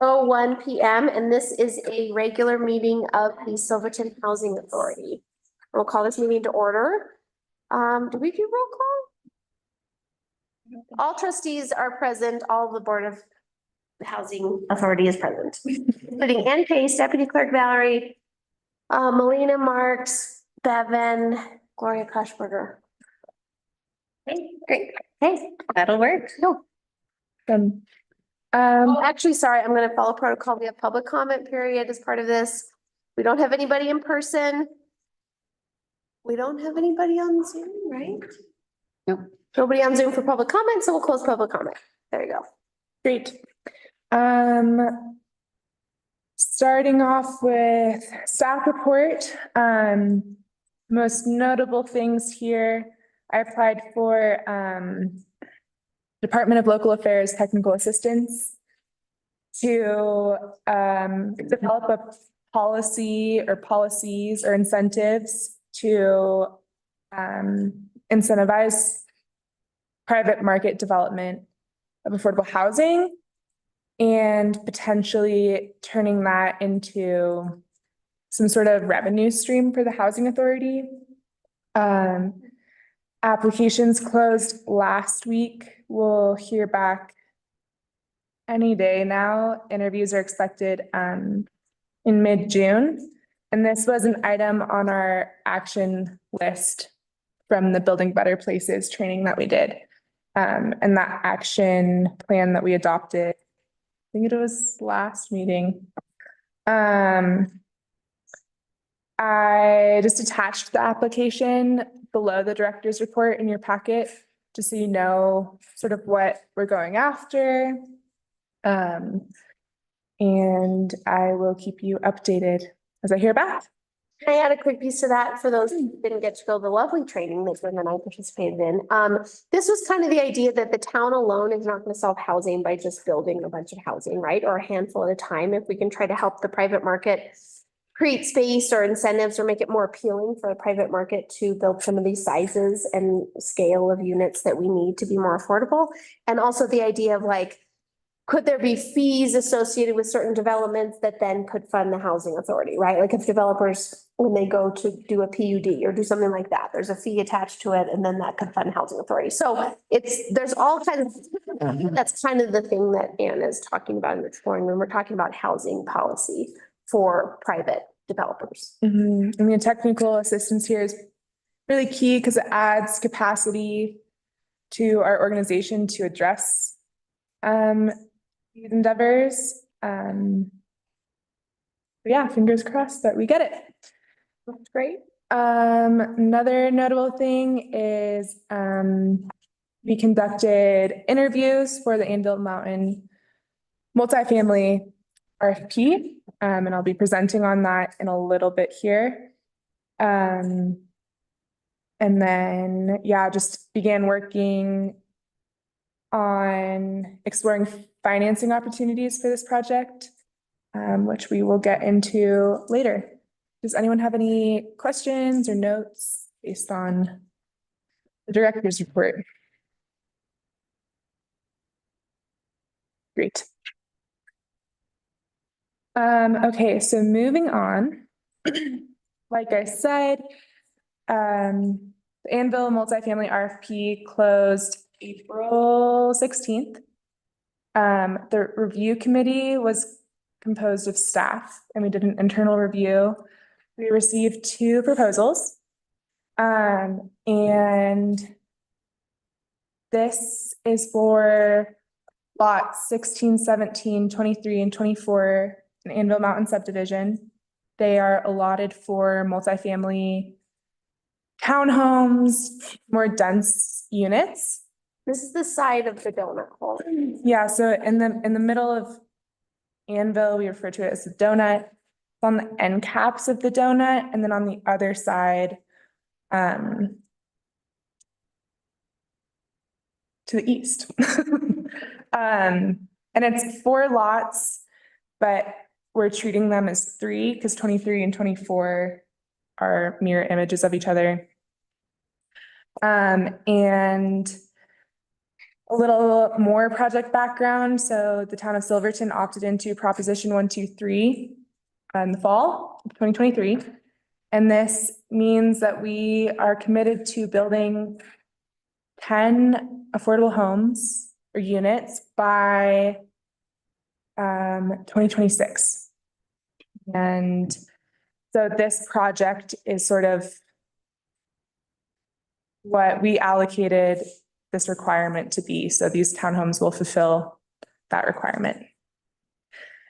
6:01 p.m. and this is a regular meeting of the Silverton Housing Authority. We'll call this meeting to order. Do we do roll call? All trustees are present. All the Board of Housing Authority is present, including Ann Pace, Deputy Clerk Valerie, Melina Marks, Bevan, Gloria Koshberger. Okay, great. Hey, that'll work. No. Actually, sorry, I'm gonna follow protocol. We have public comment period as part of this. We don't have anybody in person. We don't have anybody on Zoom, right? Nope. Nobody on Zoom for public comment, so we'll close public comment. There you go. Great. Starting off with staff report, most notable things here. I applied for Department of Local Affairs technical assistance to develop a policy or policies or incentives to incentivize private market development of affordable housing and potentially turning that into some sort of revenue stream for the housing authority. Applications closed last week. We'll hear back any day now. Interviews are expected in mid-June. And this was an item on our action list from the Building Better Places training that we did. And that action plan that we adopted, I think it was last meeting. I just attached the application below the director's report in your packet, just so you know sort of what we're going after. And I will keep you updated as I hear back. Can I add a quick piece to that for those who didn't get to go to the lovely training that Gwen and I participated in? This was kind of the idea that the town alone is not going to solve housing by just building a bunch of housing, right? Or a handful at a time. If we can try to help the private market create space or incentives or make it more appealing for the private market to build some of these sizes and scale of units that we need to be more affordable. And also the idea of like, could there be fees associated with certain developments that then could fund the housing authority, right? Like if developers, when they go to do a PUD or do something like that, there's a fee attached to it and then that could fund housing authority. So there's all kinds of, that's kind of the thing that Anne is talking about and exploring when we're talking about housing policy for private developers. And the technical assistance here is really key because it adds capacity to our organization to address these endeavors. Yeah, fingers crossed that we get it. That's great. Another notable thing is we conducted interviews for the Anvil Mountain multifamily RFP, and I'll be presenting on that in a little bit here. And then, yeah, just began working on exploring financing opportunities for this project, which we will get into later. Does anyone have any questions or notes based on the director's report? Great. Okay, so moving on, like I said, the Anvil multifamily RFP closed April 16th. The review committee was composed of staff and we did an internal review. We received 2 proposals. And this is for lots 16, 17, 23, and 24 in Anvil Mountain subdivision. They are allotted for multifamily townhomes, more dense units. This is the side of the donut hole. Yeah, so in the middle of Anvil, we refer to it as the donut. It's on the end caps of the donut, and then on the other side, to the east. And it's 4 lots, but we're treating them as 3 because 23 and 24 are mirror images of each other. And a little more project background. So the town of Silverton opted into Proposition 123 in the fall of 2023. And this means that we are committed to building 10 affordable homes or units by 2026. And so this project is sort of what we allocated this requirement to be. So these townhomes will fulfill that requirement.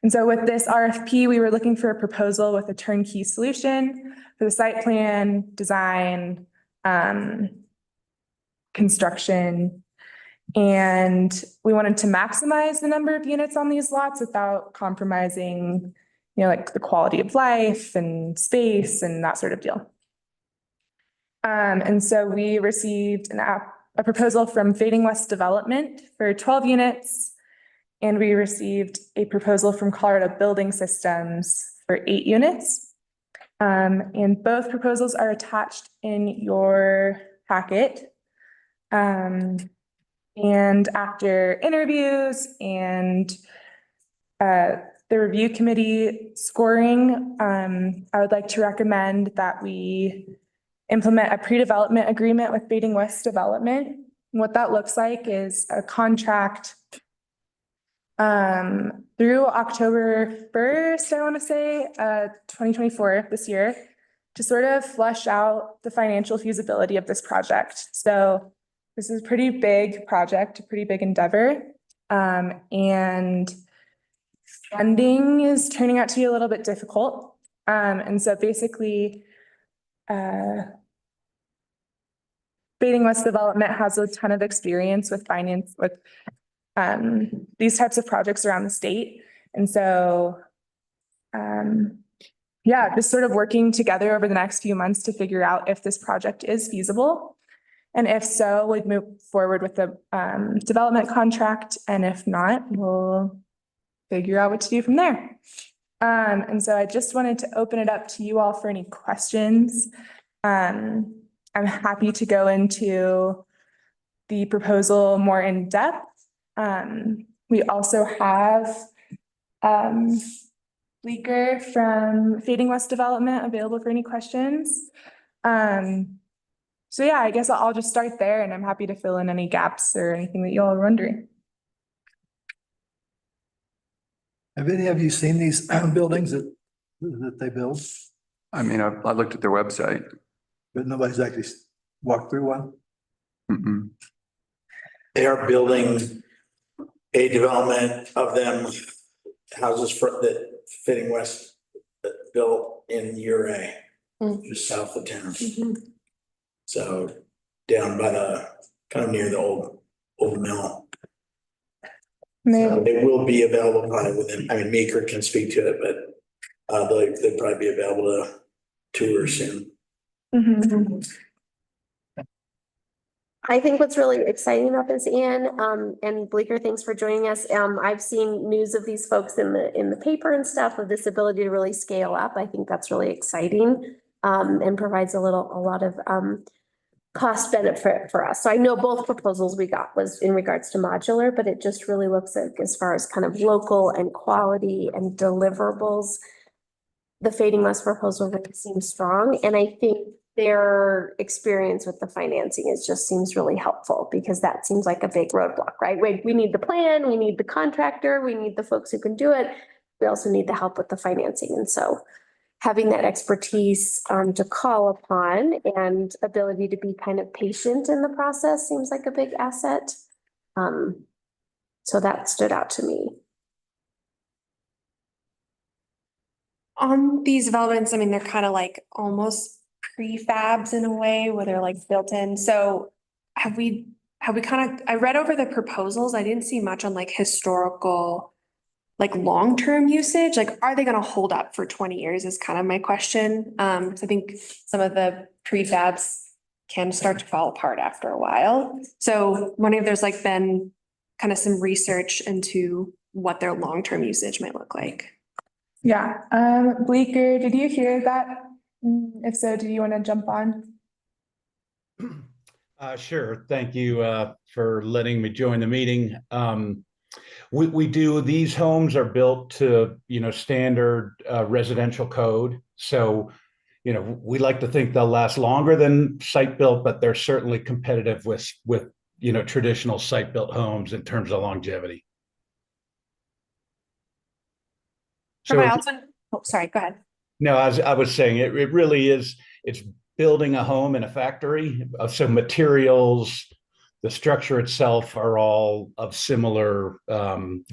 And so with this RFP, we were looking for a proposal with a turnkey solution for the site plan, design, construction. And we wanted to maximize the number of units on these lots without compromising, like the quality of life and space and that sort of deal. And so we received a proposal from Fading West Development for 12 units. And we received a proposal from Colorado Building Systems for 8 units. And both proposals are attached in your packet. And after interviews and the review committee scoring, I would like to recommend that we implement a pre-development agreement with Fading West Development. And what that looks like is a contract through October 1st, I want to say, 2024, this year, to sort of flesh out the financial feasibility of this project. So this is a pretty big project, a pretty big endeavor. And funding is turning out to be a little bit difficult. And so basically, Fading West Development has a ton of experience with finance, with these types of projects around the state. And so, yeah, just sort of working together over the next few months to figure out if this project is feasible. And if so, we'd move forward with the development contract. And if not, we'll figure out what to do from there. And so I just wanted to open it up to you all for any questions. I'm happy to go into the proposal more in depth. We also have Bleeker from Fading West Development available for any questions. So yeah, I guess I'll just start there, and I'm happy to fill in any gaps or anything that you all are wondering. Have any of you seen these buildings that they build? I mean, I looked at their website. But nobody's actually walked through one? Mm-mm. They are building a development of them, houses for that Fitting West built in Uray, just south of town. So down by the, kind of near the old mill. So they will be available probably within, I mean, Meeker can speak to it, but they'll probably be available to tour soon. I think what's really exciting about this, Anne, and Bleeker, thanks for joining us. I've seen news of these folks in the paper and stuff, of this ability to really scale up. I think that's really exciting, and provides a lot of cost benefit for us. So I know both proposals we got was in regards to modular, but it just really looks like, as far as kind of local and quality and deliverables, the Fading West proposal really seems strong. And I think their experience with the financing just seems really helpful, because that seems like a big roadblock, right? We need the plan, we need the contractor, we need the folks who can do it. We also need the help with the financing. And so having that expertise to call upon and ability to be kind of patient in the process seems like a big asset. So that stood out to me. On these developments, I mean, they're kind of like almost prefabs in a way, where they're like built in. So have we kind of, I read over the proposals. I didn't see much on like historical, like long-term usage. Like, are they going to hold up for 20 years is kind of my question. I think some of the prefabs can start to fall apart after a while. So wondering if there's like been kind of some research into what their long-term usage might look like. Yeah, Bleeker, did you hear that? If so, do you want to jump on? Sure. Thank you for letting me join the meeting. We do, these homes are built to, standard residential code. So, we like to think they'll last longer than site built, but they're certainly competitive with traditional site built homes in terms of longevity. For my So, husband, oh, sorry, go ahead. no, as I was saying, it really is, it's building a home in a factory. So materials, the structure itself are all of similar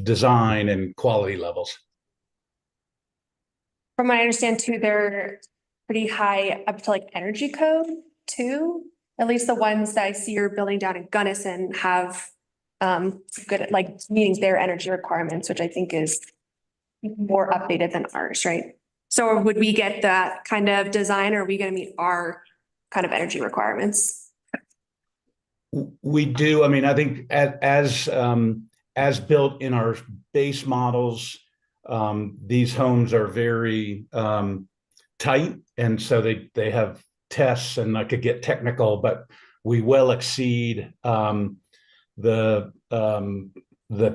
design and quality levels. From what I understand too, they're pretty high up to like energy code too. At least the ones that I see you're building down in Gunnison have good at like meeting their energy requirements, which I think is more updated than ours, right? So would we get that kind of design, or are we gonna meet our kind of energy requirements? We do. I mean, I think as built in our base models, these homes are very tight, and so they have tests, and I could get technical, but we well exceed the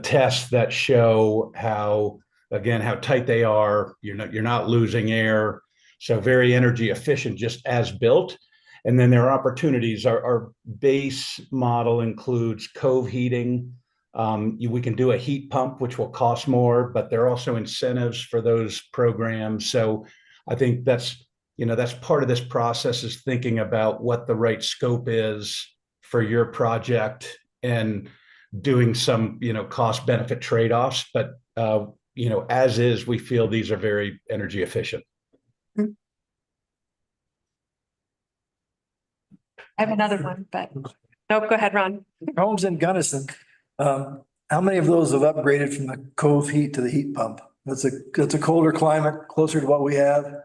tests that show how tight they are. You're not losing air, so very energy efficient just as built. And then there are opportunities. Our base model includes cove heating. We can do a heat pump, which will cost more, but there are also incentives for those programs. So I think that's part of this process, is thinking about what the right scope is for your project and doing some, cost benefit trade-offs. But, as is, we feel these are very energy efficient. I have another one, but nope, go ahead, Ron. Homes in Gunnison, how many of those have upgraded from the cove heat to the heat pump? That's a colder climate, closer to what we have.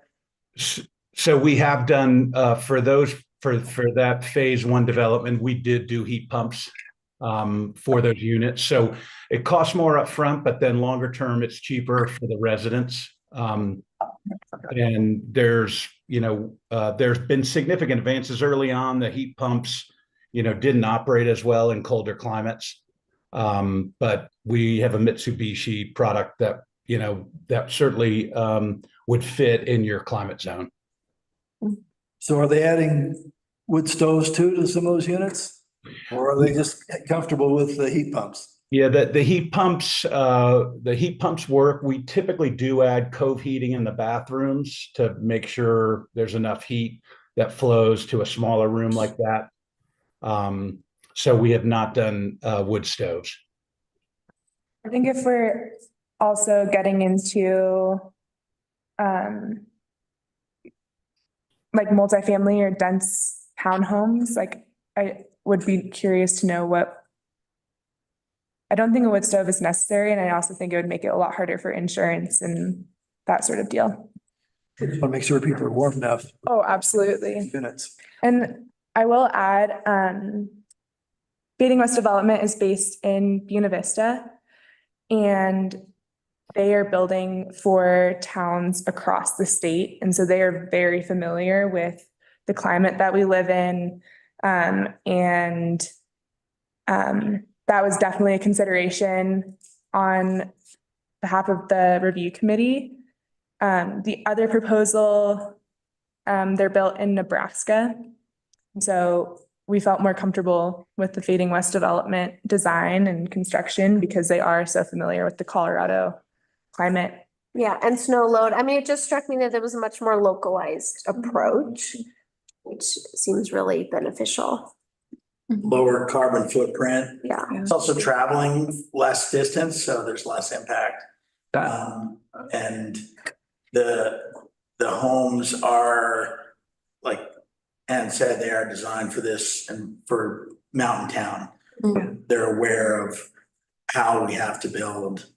So we have done for that phase one development, we did do heat pumps for those units. So it costs more upfront, but then longer term, it's cheaper for the residents. And there's been significant advances early on. The heat pumps, didn't operate as well in colder climates. But we have a Mitsubishi product that certainly would fit in your climate zone. So are they adding wood stoves too to some of those units? Or are they just comfortable with the heat pumps? Yeah, the heat pumps work. We typically do add cove heating in the bathrooms to make sure there's enough heat that flows to a smaller room like that. So we have not done wood stoves. I think if we're also getting into like multifamily or dense townhomes, like I would be curious to know I don't think a wood stove is necessary, and I also think it would make it a lot harder for insurance and that sort of deal. I just want to make sure people are warm enough. Oh, absolutely. Units. And I will add, Fading West Development is based in Buena Vista, and they are building for towns across the state. And so they are very familiar with the climate that we live in. That was definitely a consideration on behalf of the review committee. The other proposal, they're built in Nebraska. So we felt more comfortable with the Fading West Development design and construction because they are so familiar with the Colorado climate. Yeah, and snow load. I mean, it just struck me that there was a much more localized approach, which seems really beneficial. Lower carbon footprint. Yeah. It's also traveling less distance, so there's less impact. And the homes are, like Ann said, they are designed for this and for mountain town. Mm-hmm. They're aware of how we have to build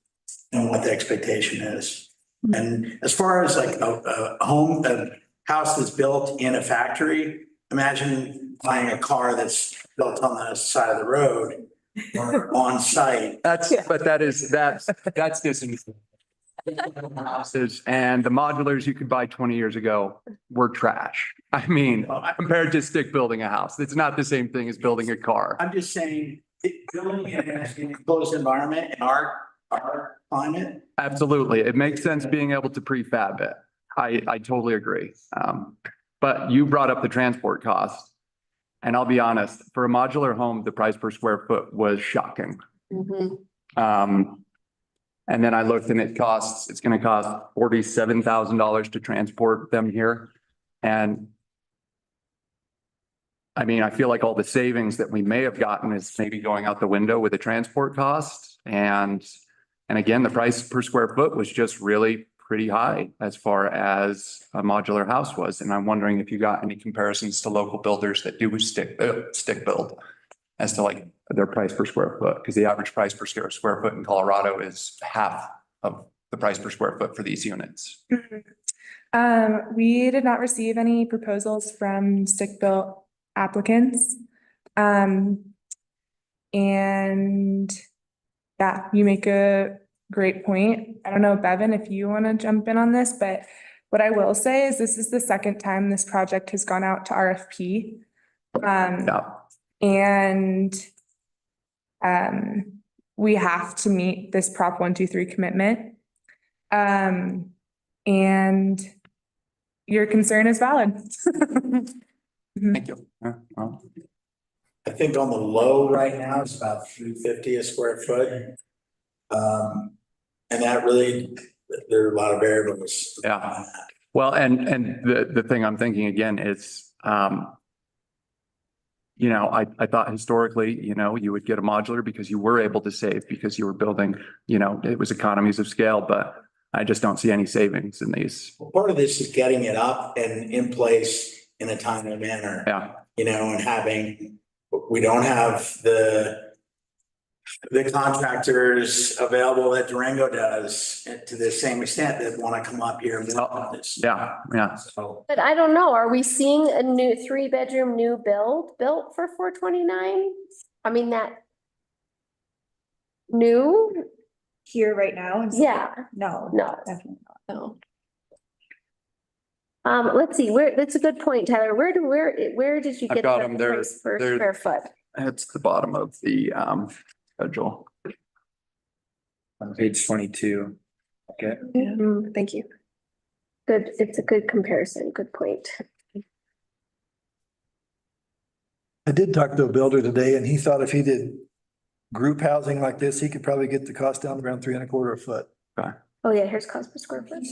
and what the expectation is. Mm-hmm. And as far as like a house that's built in a factory, imagine buying a car that's built on the side of the road or on site. That's just. houses and the modulars you could buy 20 years ago were trash. I mean, compared to stick building a house, it's not the same thing as building a car. I'm just saying, building in an enclosed environment in our climate, Absolutely. It makes sense being able to prefab it. I totally agree. But you brought up the transport costs. And I'll be honest, for a modular home, the price per square foot was shocking. And then I looked and it's going to cost $47,000 to transport them here. And I mean, I feel like all the savings that we may have gotten is maybe going out the window with the transport costs. And again, the price per square foot was just really pretty high as far as a modular house was. And I'm wondering if you got any comparisons to local builders that do stick build as to like their price per square foot, because the average price per square foot in Colorado is half of the price per square foot for these units. We did not receive any proposals from stick-built applicants. And yeah, you make a great point. I don't know, Bevan, if you want to jump in on this, but what I will say is this is the second time this project has gone out to RFP. Yeah. And we have to meet this Prop 123 commitment. And your concern is valid. Thank you. Yeah, well, I think on the low right now is about $350 a square foot. And that really, there are a lot of variables. Yeah. Well, and the thing I'm thinking again is, you know, I thought historically, you know, you would get a modular because you were able to save because you were building, you know, it was economies of scale, but I just don't see any savings in these. Well, part of this is getting it up and in place in a timely manner. Yeah. You know, and we don't have the contractors available that Durango does to the same extent that want to come up here and work on this. Yeah. Yeah. So But I don't know, are we seeing a new 3-bedroom new built for 429? I mean, that new? Here right now? Yeah, No. no. Definitely not. No. Let's see, that's a good point, Tyler. Where did you I've get got the 'em there. price per They're- square foot? It's the bottom of the schedule. On page 22. Okay. Thank you. Good, it's a good comparison, good point. I did talk to a builder today and he thought if he did group housing like this, he could probably get the cost down around 3.25 a foot. Oh yeah, here's cost per square foot.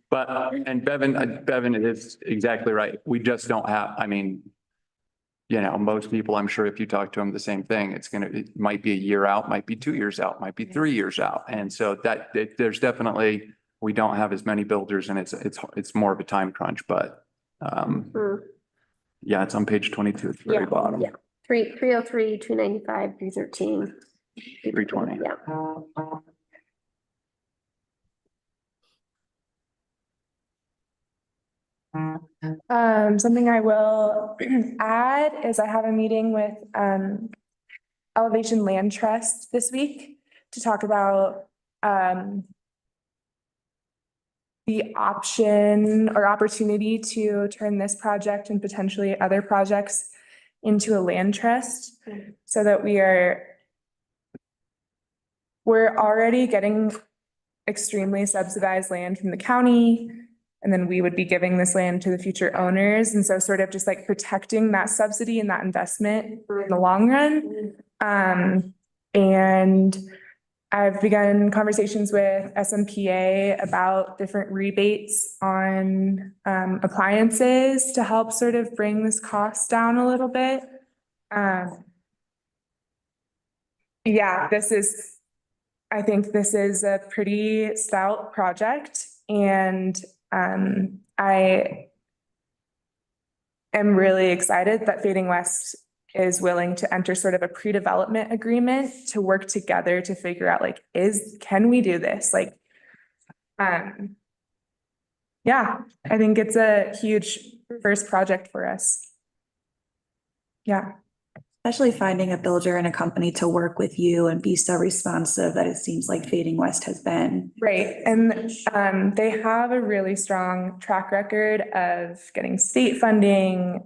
But, and Bevan is exactly right. We just don't have, I mean, you know, most people, I'm sure if you talk to them, the same thing, it might be a year out, might be 2 years out, might be 3 years out. And so there's definitely, we don't have as many builders and it's more of a time crunch, but yeah, it's on page 22 at the very bottom. Yeah, 303, 295, 313. 320. Yeah. Something I will add is I have a meeting with Elevation Land Trust this week to talk about the option or opportunity to turn this project and potentially other projects into a land trust so that we're already getting extremely subsidized land from the county. And then we would be giving this land to the future owners. And so sort of just like protecting that subsidy and that investment in the long run. And I've begun conversations with SMPA about different rebates on appliances to help sort of bring this cost down a little bit. Yeah, I think this is a pretty stout project and I am really excited that Fading West is willing to enter sort of a pre-development agreement to work together to figure out like, can we do this? Like, yeah, I think it's a huge first project for us. Yeah. Especially finding a builder and a company to work with you and be so responsive that it seems like Fading West has been. Right, and they have a really strong track record of getting state funding,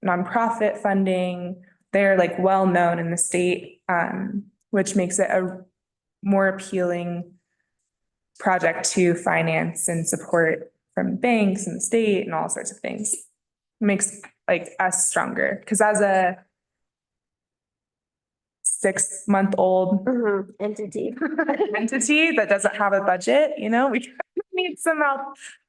nonprofit funding. They're like well-known in the state, which makes it a more appealing project to finance and support from banks and the state and all sorts of things. Makes like us stronger, because as a 6-month-old Entity. entity that doesn't have a budget, you know, we need some help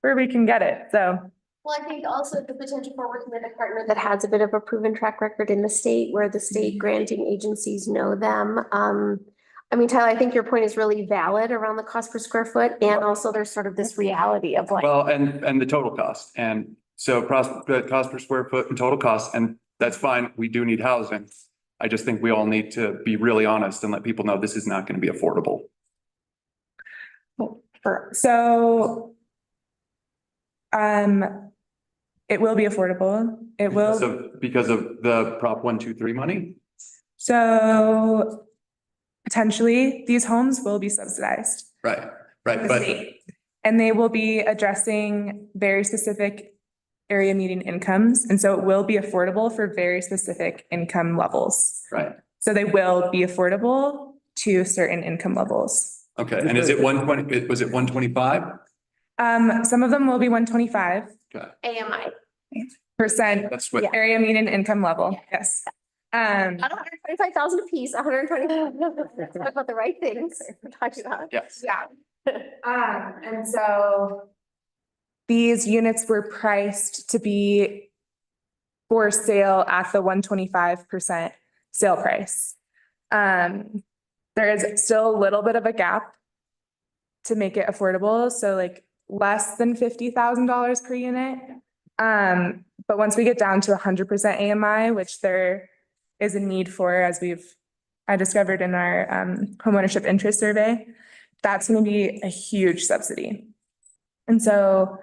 where we can get it, so. Well, I think also the potential for working with a partner that has a bit of a proven track record in the state where the state granting agencies know them. I mean, Tyler, I think your point is really valid around the cost per square foot, and also there's sort of this reality of like. Well, and the total cost. And so the cost per square foot and total cost, and that's fine. We do need housing. I just think we all need to be really honest and let people know this is not going to be affordable. So. It will be affordable. It will. So because of the Prop 123 money? So potentially these homes will be subsidized. Right, by the but state. And they will be addressing very specific area median incomes. And so it will be affordable for very specific income levels. right. So they will be affordable to certain income levels. Okay. And is it 120? Was it 125? Some of them will be 125%. AMI. That's what, Area median income level, yes. Not 125,000 a piece, 120. Talk about the right things we're talking about. yes. Yeah. And so these units were priced to be for sale at the 125% sale price. There is still a little bit of a gap to make it affordable. So like less than $50,000 per unit. But once we get down to 100% AMI, which there is a need for, as I discovered in our homeownership interest survey, that's going to be a huge subsidy. And so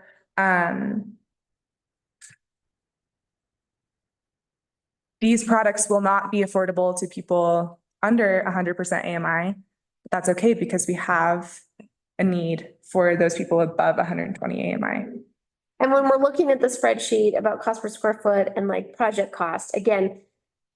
these products will not be affordable to people under 100% AMI. But that's okay because we have a need for those people above 120 AMI. And when we're looking at the spreadsheet about cost per square foot and like project cost, again,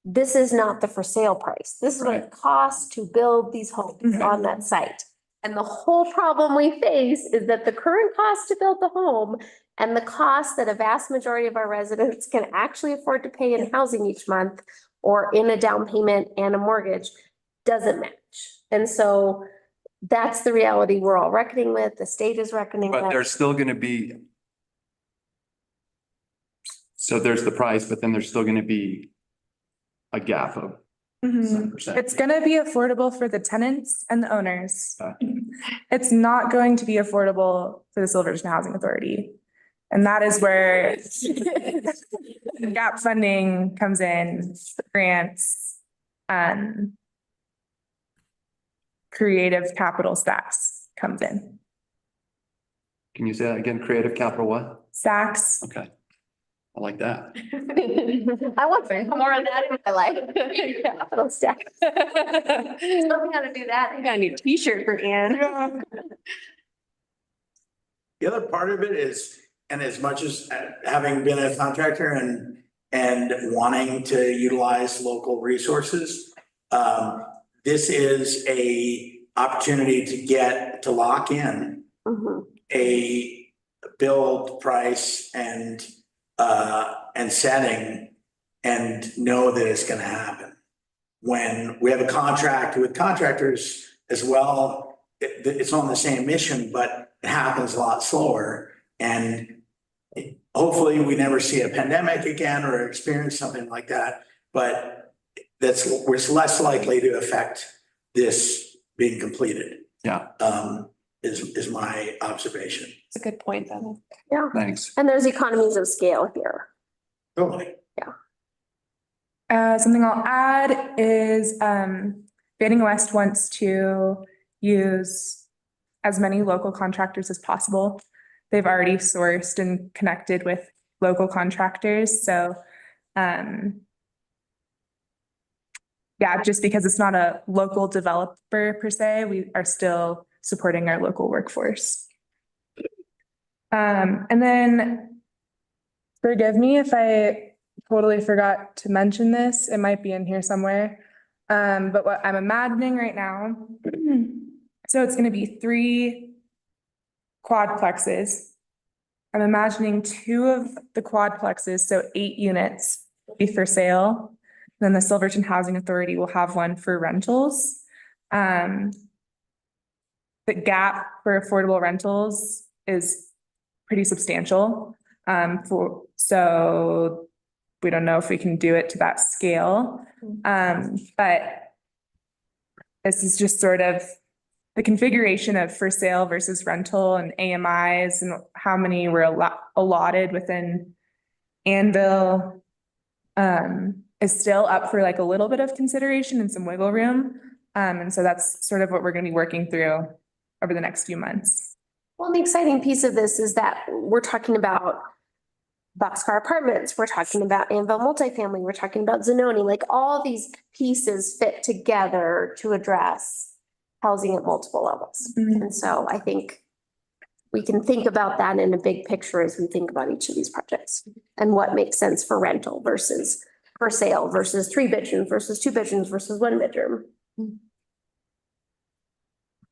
this is not the for sale price. This is what it costs to build these homes on that site. And the whole problem we face is that the current cost to build the home and the cost that a vast majority of our residents can actually afford to pay in housing each month or in a down payment and a mortgage doesn't match. And so that's the reality we're all reckoning with. The state is reckoning with. But there's still going to be. So there's the price, but then there's still going to be a gap of 7%. It's going to be affordable for the tenants and the owners. Okay. It's not going to be affordable for the Silverton Housing Authority. And that is where gap funding comes in, grants, creative capital stacks comes in. Can you say that again? Creative capital what? Stacks. Okay. I like that. I want more of that in my life. Capital stack. Tell me how to do that. I got a new t-shirt for Ann. The other part of it is, and as much as having been a contractor and wanting to utilize local resources, this is a opportunity to lock in a build price and setting and know that it's gonna happen. When we have a contract with contractors as well, it's on the same mission, but it happens a lot slower. And hopefully we never see a pandemic again or experience something like that, but it's less likely to affect this being completed. Yeah. Is my observation. It's a good point, Bennett. Yeah. Thanks. And there's economies of scale here. Totally. Something I'll add is Fading West wants to use as many local contractors as possible. They've already sourced and connected with local contractors. So yeah, just because it's not a local developer per se, we are still supporting our local workforce. And then forgive me if I totally forgot to mention this, it might be in here somewhere. But what I'm imagining right now, so it's gonna be 3 quadplexes. I'm imagining 2 of the quadplexes, so 8 units will be for sale. Then the Silverton Housing Authority will have one for rentals. The gap for affordable rentals is pretty substantial. So we don't know if we can do it to that scale. But this is just sort of the configuration of for sale versus rental and AMIs and how many were allotted within Anvil is still up for like a little bit of consideration and some wiggle room. And so that's sort of what we're going to be working through over the next few months. Well, the exciting piece of this is that we're talking about boxcar apartments, we're talking about Anvil multifamily, we're talking about Zanoni, like all these pieces fit together to address housing at multiple levels. And so I think we can think about that in a big picture as we think about each of these projects and what makes sense for rental versus for sale versus 3 bedrooms versus 2 bedrooms versus 1 bedroom.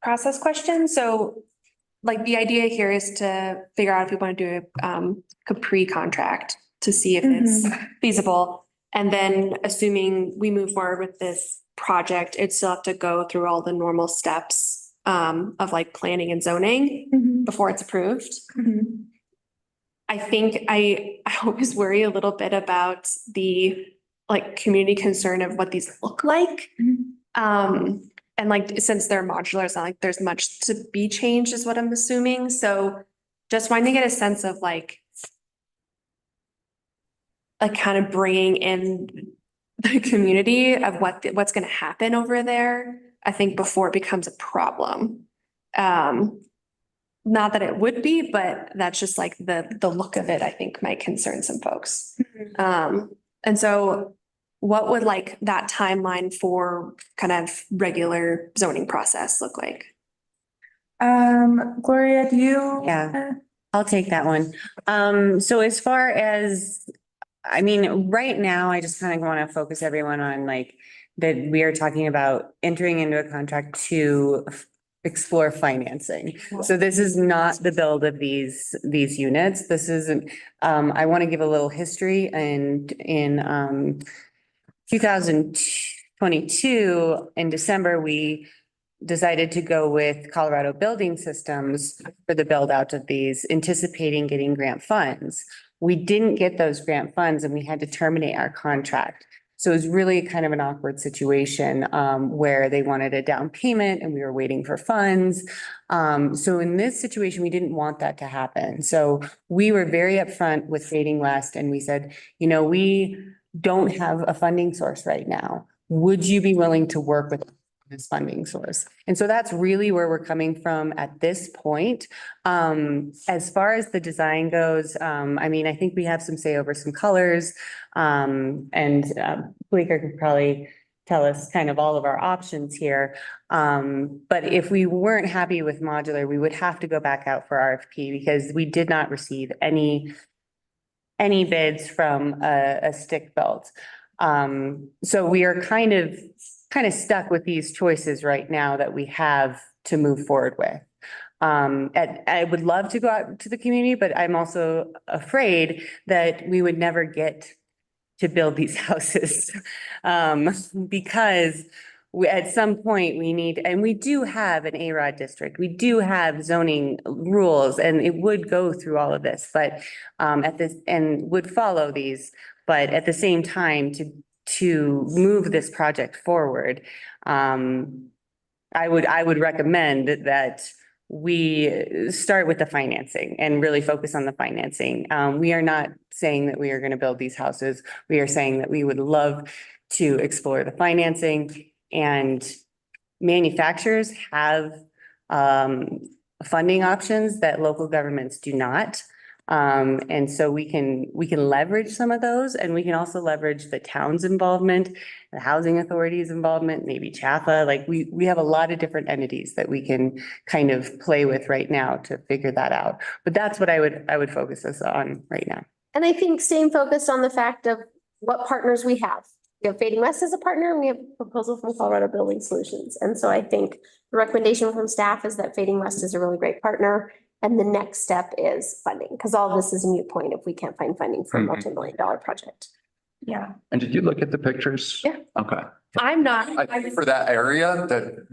Process question. So like the idea here is to figure out if we want to do a pre-contract to see if it's feasible. And then assuming we move forward with this project, it'd still have to go through all the normal steps of like planning and zoning before it's approved. I think I always worry a little bit about the like community concern of what these look like. And like, since they're modular, it's not like there's much to be changed is what I'm assuming. So just wanting to get a sense of like kind of bringing in the community of what's going to happen over there, I think before it becomes a problem. Not that it would be, but that's just like the look of it, I think might concern some folks. And so what would like that timeline for kind of regular zoning process look like? Gloria, do you? Yeah, I'll take that one. So as far as, I mean, right now, I just kind of want to focus everyone on like that we are talking about entering into a contract to explore financing. So this is not the build of these units. This isn't, I want to give a little history and in 2022, in December, we decided to go with Colorado Building Systems for the build out of these, anticipating getting grant funds. We didn't get those grant funds and we had to terminate our contract. So it was really kind of an awkward situation where they wanted a down payment and we were waiting for funds. So in this situation, we didn't want that to happen. So we were very upfront with Fading West and we said, you know, we don't have a funding source right now. Would you be willing to work with this funding source? And so that's really where we're coming from at this point. As far as the design goes, I mean, I think we have some say over some colors. And Bleeker could probably tell us kind of all of our options here. But if we weren't happy with modular, we would have to go back out for RFP because we did not receive any bids from a stick built. So we are kind of stuck with these choices right now that we have to move forward with. I would love to go out to the community, but I'm also afraid that we would never get to build these houses. Because at some point we need, and we do have an A-ROD district, we do have zoning rules, and it would go through all of this, but and would follow these, but at the same time to move this project forward, I would recommend that we start with the financing and really focus on the financing. We are not saying that we are going to build these houses. We are saying that we would love to explore the financing. And manufacturers have funding options that local governments do not. And so we can leverage some of those, and we can also leverage the town's involvement, the housing authority's involvement, maybe CHAFA. Like we have a lot of different entities that we can kind of play with right now to figure that out. But that's what I would focus us on right now. And I think staying focused on the fact of what partners we have. We have Fading West as a partner, and we have a proposal from Colorado Building Solutions. And so I think the recommendation from staff is that Fading West is a really great partner. And the next step is funding, because all this is a moot point if we can't find funding for a multi-million-dollar project. Yeah. And did you look at the pictures? Yeah. Okay. I'm not. I think for that area that,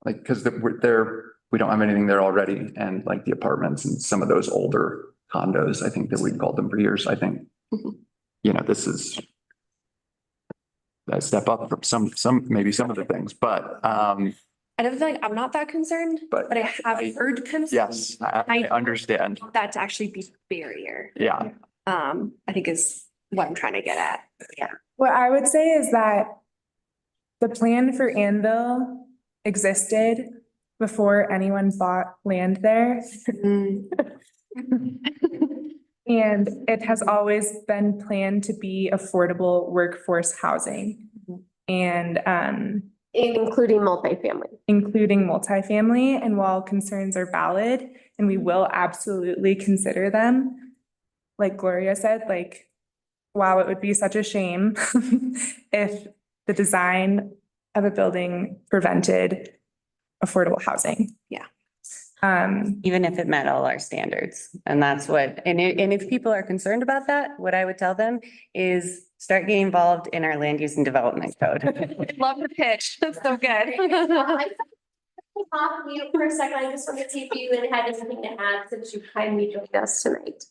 like, because we don't have anything there already, and like the apartments and some of those older condos, I think that we've called them for years. I think, you know, this is a step up from maybe some of the things, but, I don't feel like I'm not that concerned, But but I have heard concerns. yes, I understand. That to actually be a barrier, Yeah. I think is what I'm trying to get at. Yeah. What I would say is that the plan for Anvil existed before anyone bought land there. And it has always been planned to be affordable workforce housing. And Including multifamily. including multifamily, and while concerns are valid, and we will absolutely consider them, like Gloria said, like, wow, it would be such a shame if the design of a building prevented affordable housing. Yeah. Even if it met all our standards. And that's what, and if people are concerned about that, what I would tell them is start getting involved in our land use and development code. Love the pitch. That's so good. Off mute for a second. I just want to see if you had anything to add since you kindly joined us tonight.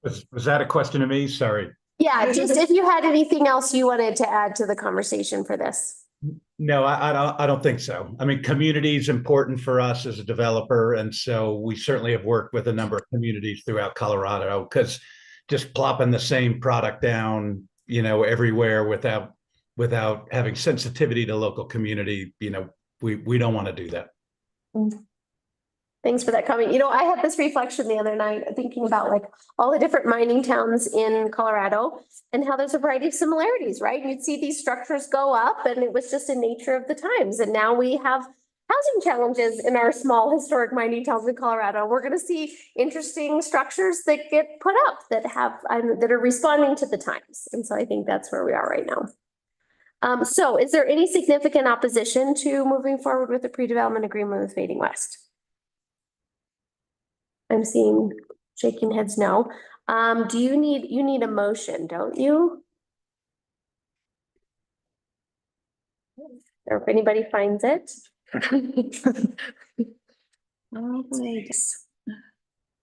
Was that a question to me? Sorry. Yeah, just if you had anything else you wanted to add to the conversation for this. No, I don't think so. I mean, community is important for us as a developer. And so we certainly have worked with a number of communities throughout Colorado, because just plopping the same product down, you know, everywhere without having sensitivity to local community, you know, we don't want to do that. Thanks for that comment. You know, I had this reflection the other night, thinking about like all the different mining towns in Colorado and how there's a variety of similarities, right? You'd see these structures go up, and it was just a nature of the times. And now we have housing challenges in our small historic mining towns in Colorado. We're going to see interesting structures that get put up that that are responding to the times. And so I think that's where we are right now. So is there any significant opposition to moving forward with the pre-development agreement with Fading West? I'm seeing shaking heads no. Do you need a motion, don't you? Or if anybody finds it. Oh,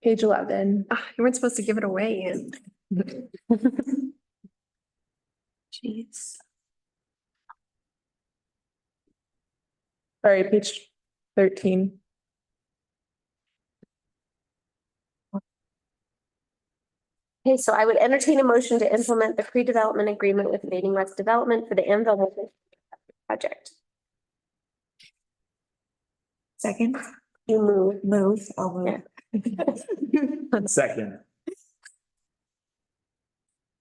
Page 11. you weren't supposed to give it away. Jeez. Sorry, page 13. Okay, so I would entertain a motion to implement the pre-development agreement with Fading West Development for the Anvil project. Second, You move. I'll move. Second.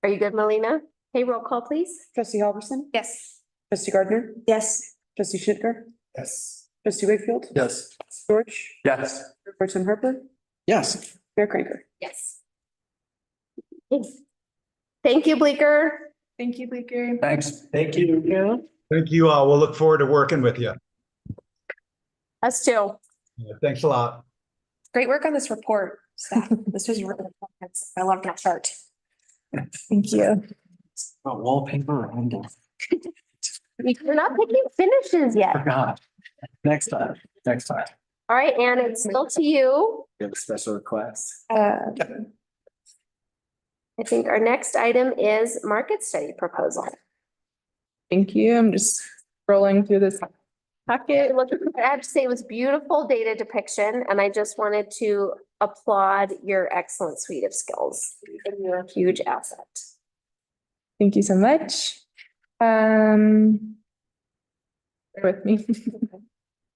Are you good, Melina? Hey, roll call, please. Trustee Halverson, Yes. trustee Gardner, Yes. trustee Schitger, Yes. trustee Wakefield, Yes. George, Yes. Pro Tem Harper, Yes. Mayor Cranker. Yes. Thank you, Bleecker. Thank you, Bleecker. Thanks. Thank you. Thank you all. We'll look forward to working with you. Us too. Thanks a lot. Great work on this report, staff. This was really comprehensive. I love that chart. Thank you. Wallpaper and. You're not picking finishes yet. Forgot. Next time. All right, Anne, it's still to you. We have a special request. I think our next item is market study proposal. Thank you. I'm just scrolling through this packet. Look, I have to say it was beautiful data depiction, and I just wanted to applaud your excellent suite of skills. And you're a huge asset. Thank you so much. Bear with me.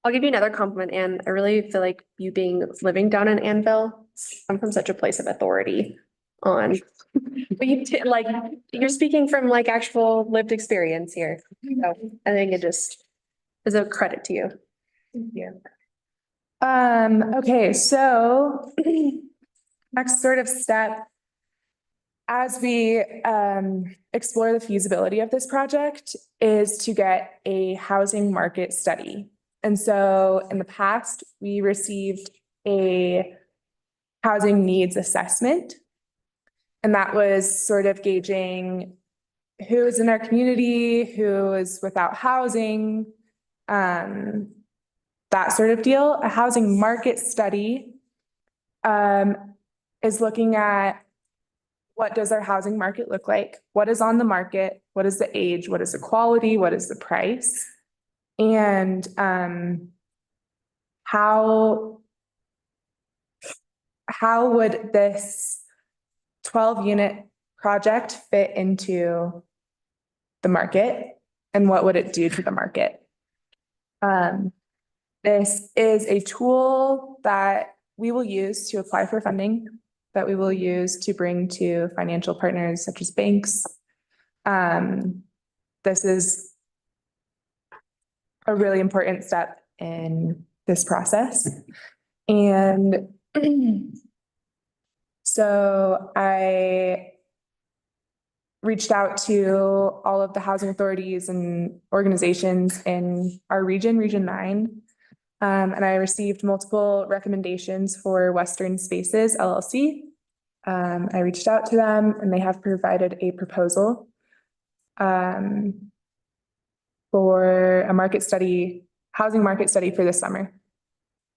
I'll give you another compliment, and I really feel like you living down in Anvil, I'm from such a place of authority on. But you're speaking from like actual lived experience here. So I think it just is a credit to you. Yeah. Okay, so next sort of step, as we explore the feasibility of this project, is to get a housing market study. And so in the past, we received a housing needs assessment. And that was sort of gauging who is in our community, who is without housing, that sort of deal. A housing market study is looking at what does our housing market look like? What is on the market? What is the age? What is the quality? What is the price? And how would this 12-unit project fit into the market? And what would it do to the market? This is a tool that we will use to apply for funding, that we will use to bring to financial partners such as banks. This is a really important step in this process. And so I reached out to all of the housing authorities and organizations in our region, Region 9. And I received multiple recommendations for Western Spaces LLC. I reached out to them and they have provided a proposal for a market study, housing market study for this summer.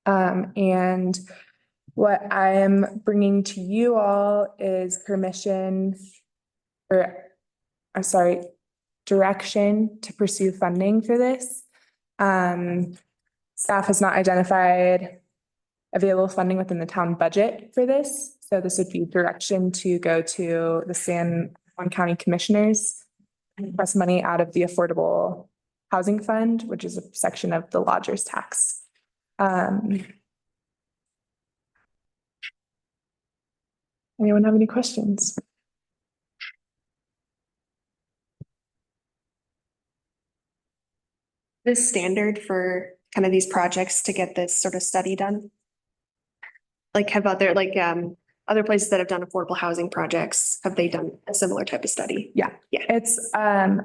And what I am bringing to you all is direction to pursue funding for this. Staff has not identified available funding within the town budget for this. So this would be direction to go to the San Juan County Commissioners and request money out of the Affordable Housing Fund, which is a section of the lodger's tax. Anyone have any questions? This standard for kind of these projects to get this sort of study done? Like have other other places that have done affordable housing projects, have they done a similar type of study? Yeah. Yeah. It's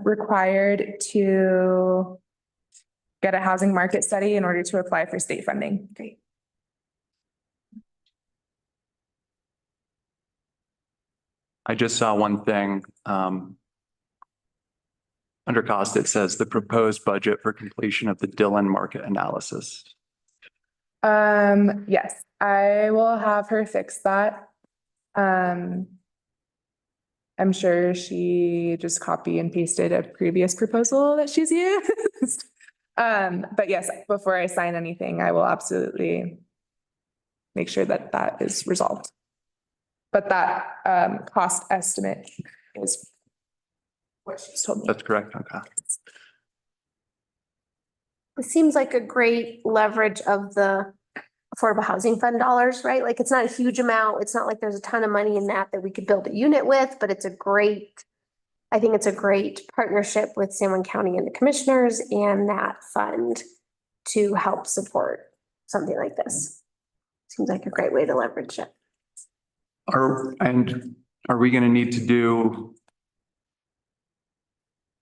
required to get a housing market study in order to apply for state funding. Great. I just saw one thing. Under cost, it says the proposed budget for completion of the Dillon market analysis. Yes, I will have her fix that. I'm sure she just copy and pasted a previous proposal that she's used. But yes, before I sign anything, I will absolutely make sure that that is resolved. But that cost estimate is what she's told me. That's correct. Okay. It seems like a great leverage of the Affordable Housing Fund dollars, right? Like it's not a huge amount. It's not like there's a ton of money in that we could build a unit with, but I think it's a great partnership with San Juan County and the commissioners and that fund to help support something like this. Seems like a great way to leverage it. Are we going to need to do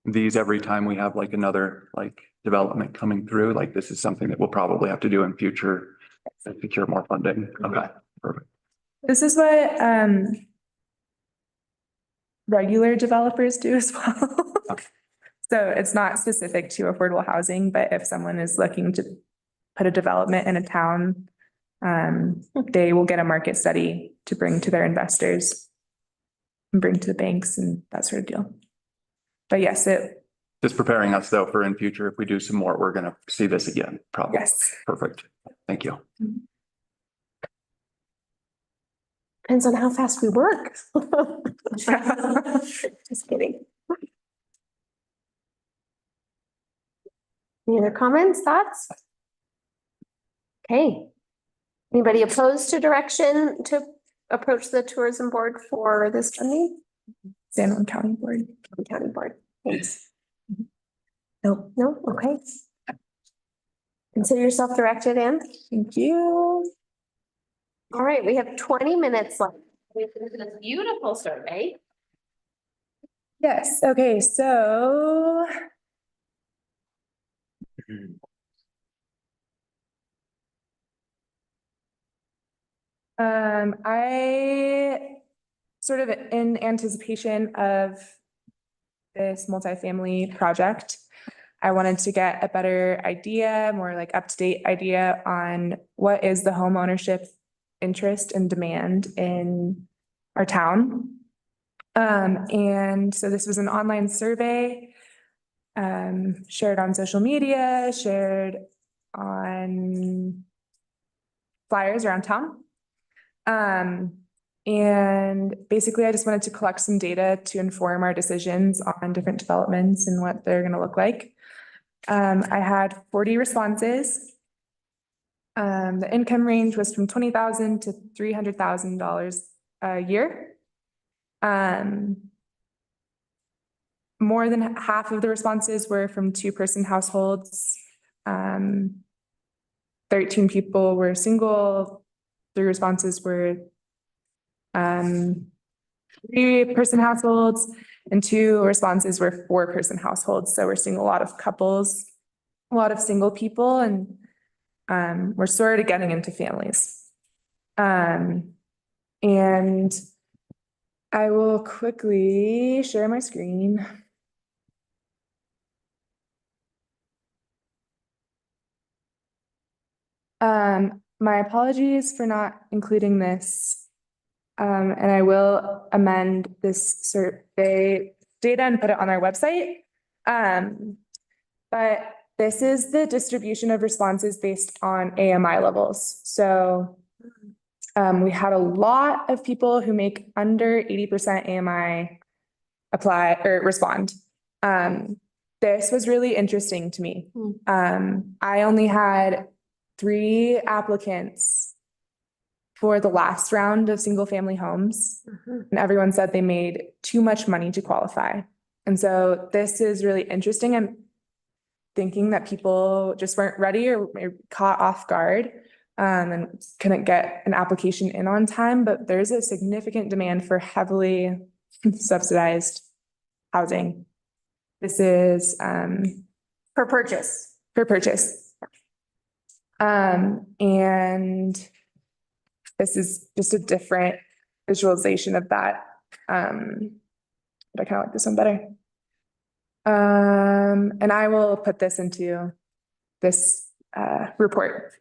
these every time we have like another development coming through? Like this is something that we'll probably have to do in future to secure more funding. Okay, perfect. This is what regular developers do as well. Okay. So it's not specific to affordable housing, but if someone is looking to put a development in a town, they will get a market study to bring to their investors and bring to the banks and that sort of deal. But yes, Just preparing us though for in future, if we do some more, we're going to see this again, probably. Yes. Perfect. Thank you. Depends on how fast we work. Just kidding. Any other comments, thoughts? Okay. Anybody opposed to direction to approach the tourism board for this funding? San Juan County Board. County board, thanks. Nope. No, okay. Consider yourself directed, Anne. Thank you. All right, we have 20 minutes left. We've done a beautiful survey. Yes, okay, so. I sort of in anticipation of this multifamily project, I wanted to get a better idea, more like up-to-date idea on what is the home ownership interest and demand in our town. And so this was an online survey, shared on social media, shared on flyers around town. And basically I just wanted to collect some data to inform our decisions on different developments and what they're gonna look like. I had 40 responses. The income range was from $20,000 to $300,000 a year. More than half of the responses were from two-person households. 13 people were single. 3 responses were three-person households, and 2 responses were 4-person households. So we're seeing a lot of couples, a lot of single people, and we're sort of getting into families. And I will quickly share my screen. My apologies for not including this. And I will amend this survey data and put it on our website. But this is the distribution of responses based on AMI levels. So we had a lot of people who make under 80% AMI apply or respond. This was really interesting to me. I only had 3 applicants for the last round of single family homes. And everyone said they made too much money to qualify. And so this is really interesting. I'm thinking that people just weren't ready or caught off guard and couldn't get an application in on time, but there's a significant demand for heavily subsidized housing. This is For purchase. for purchase. And this is just a different visualization of that. But I kind of like this one better. And I will put this into this report.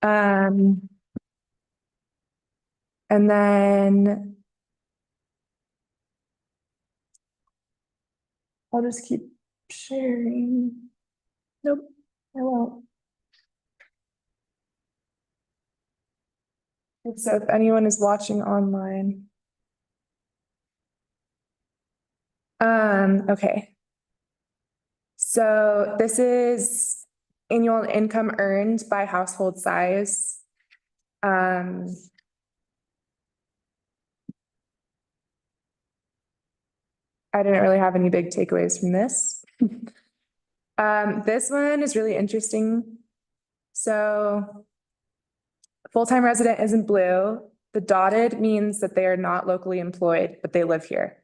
And then I'll just keep sharing. Nope, I won't. So if anyone is watching online. Okay. So this is annual income earned by household size. I didn't really have any big takeaways from this. This one is really interesting. So full-time resident is in blue. The dotted means that they are not locally employed, but they live here.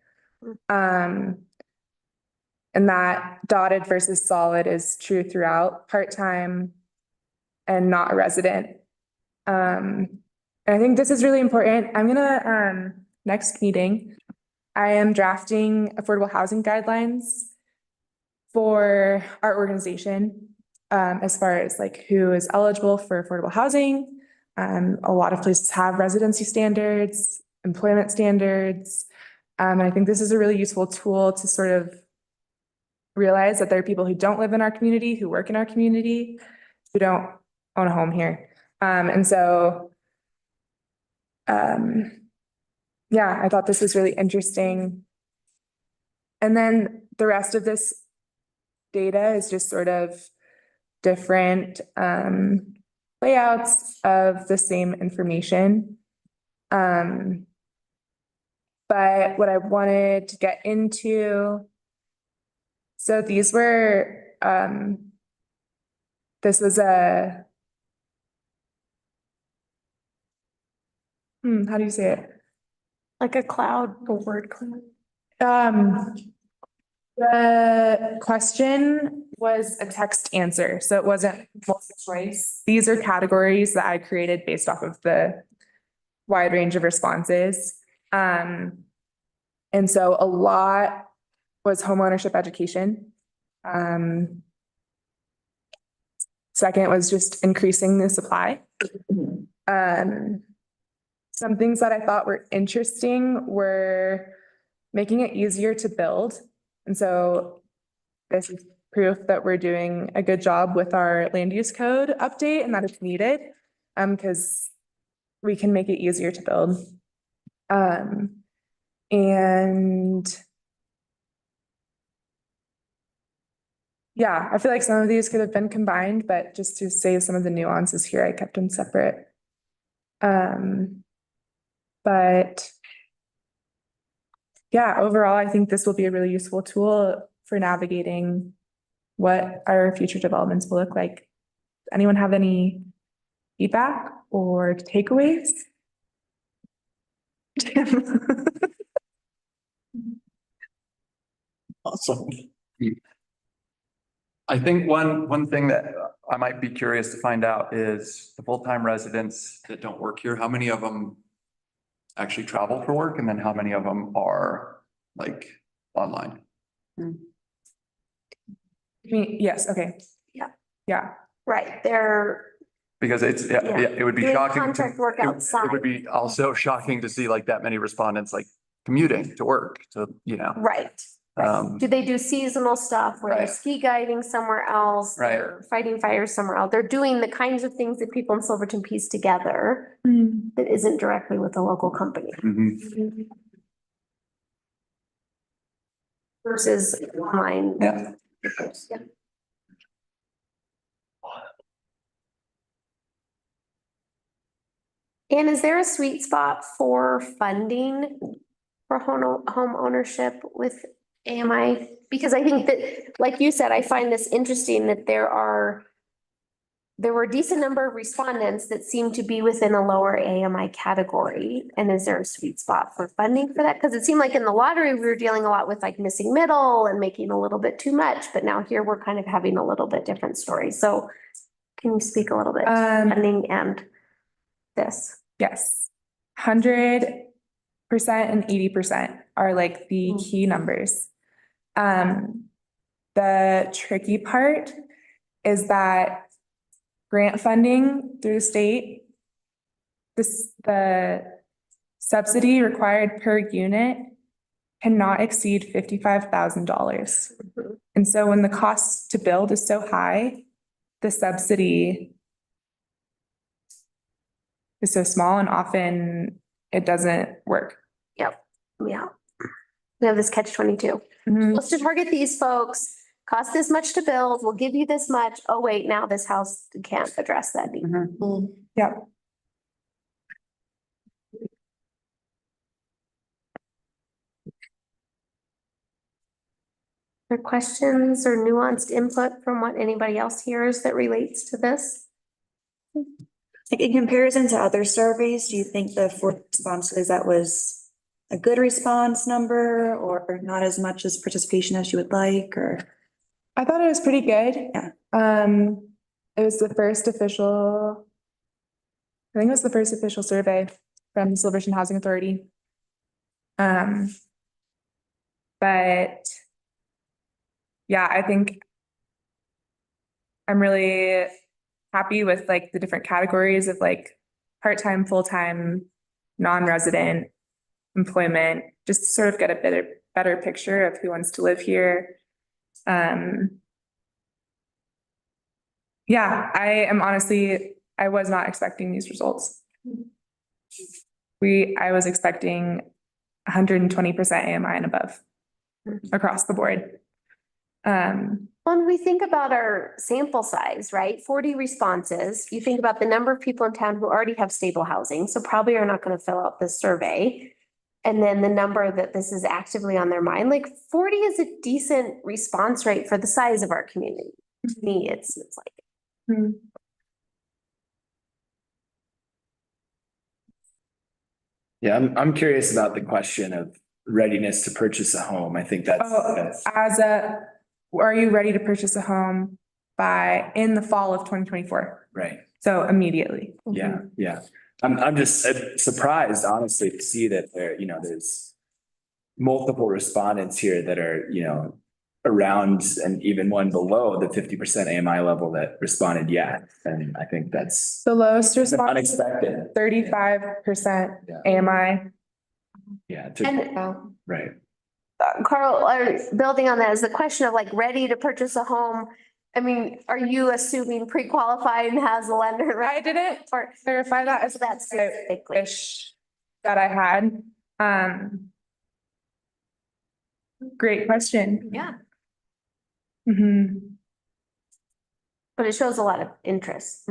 And that dotted versus solid is true throughout, part-time and not a resident. And I think this is really important. I'm gonna, next meeting, I am drafting affordable housing guidelines for our organization, as far as like who is eligible for affordable housing. A lot of places have residency standards, employment standards. And I think this is a really useful tool to sort of realize that there are people who don't live in our community, who work in our community, who don't own a home here. And so, yeah, I thought this was really interesting. And then the rest of this data is just sort of different layouts of the same information. But what I wanted to get into, so these were, this was a, how do you say it? Like a cloud, a word cloud. The question was a text answer, so it wasn't multiple choice. These are categories that I created based off of the wide range of responses. And so a lot was homeownership education. Second was just increasing the supply. Some things that I thought were interesting were making it easier to build. And so this is proof that we're doing a good job with our land use code update and that it's needed, because we can make it easier to build. And yeah, I feel like some of these could have been combined, but just to save some of the nuances here, I kept them separate. But yeah, overall, I think this will be a really useful tool for navigating what our future developments will look like. Anyone have any feedback or takeaways? Awesome. I think one thing that I might be curious to find out is the full-time residents that don't work here, how many of them actually travel for work, and then how many of them are like online? Yes, okay. Yeah. Yeah. Right, they're, Because it's, Yeah. it would be Doing shocking. contract work It outside. would be also shocking to see like that many respondents like commuting to work to, right. um, Do they do seasonal stuff where they're Right. ski guiding somewhere else? Right. They're fighting fires somewhere else. They're doing the kinds of things that people in Silverton piece together that isn't directly with the local company. mhm. Versus online. Yeah. Yeah. And is there a sweet spot for funding for home ownership with AMI? Because I think that, like you said, I find this interesting that there were a decent number of respondents that seem to be within a lower AMI category. And is there a sweet spot for funding for that? Because it seemed like in the lottery, we were dealing a lot with like missing middle and making a little bit too much, but now here we're kind of having a little bit different story. So can you speak a little bit to funding and this? Yes. 100% and 80% are like the key numbers. The tricky part is that grant funding through the state, the subsidy required per unit cannot exceed $55,000. And so when the cost to build is so high, the subsidy is so small and often it doesn't work. Yep, yeah. We have this catch-22. Let's to target these folks, cost this much to build, we'll give you this much. Oh, wait, now this house can't address that need. Yep. Are questions or nuanced input from what anybody else hears that relates to this? Like in comparison to other surveys, do you think the 4 responses, that was a good response number or not as much as participation as you would like, or? I thought it was pretty good. Yeah. It was the first official, I think it was the first official survey from the Silverton Housing Authority. But yeah, I think I'm really happy with like the different categories of like part-time, full-time, non-resident employment, just to sort of get a better picture of who wants to live here. Yeah, I was not expecting these results. I was expecting 120% AMI and above across the board. When we think about our sample size, right, 40 responses, you think about the number of people in town who already have stable housing, so probably are not going to fill out this survey. And then the number that this is actively on their mind, like 40 is a decent response rate for the size of our community. To me, it's like, Yeah, I'm curious about the question of readiness to purchase a home. I think that's, Are you ready to purchase a home in the fall of 2024? right. So immediately. Yeah, yeah. I'm just surprised, honestly, to see that there's multiple respondents here that are, around and even one below the 50% AMI level that responded yes. And I think that's The lowest response, unexpected. 35% Yeah. AMI. Yeah. and Right. Carl, building on that is the question of like ready to purchase a home. I mean, are you assuming pre-qualified and has a lender? Right? I didn't Or verify that as that's I specifically. wish that I had. Great question. Yeah, Mhm. but it shows a lot of interest.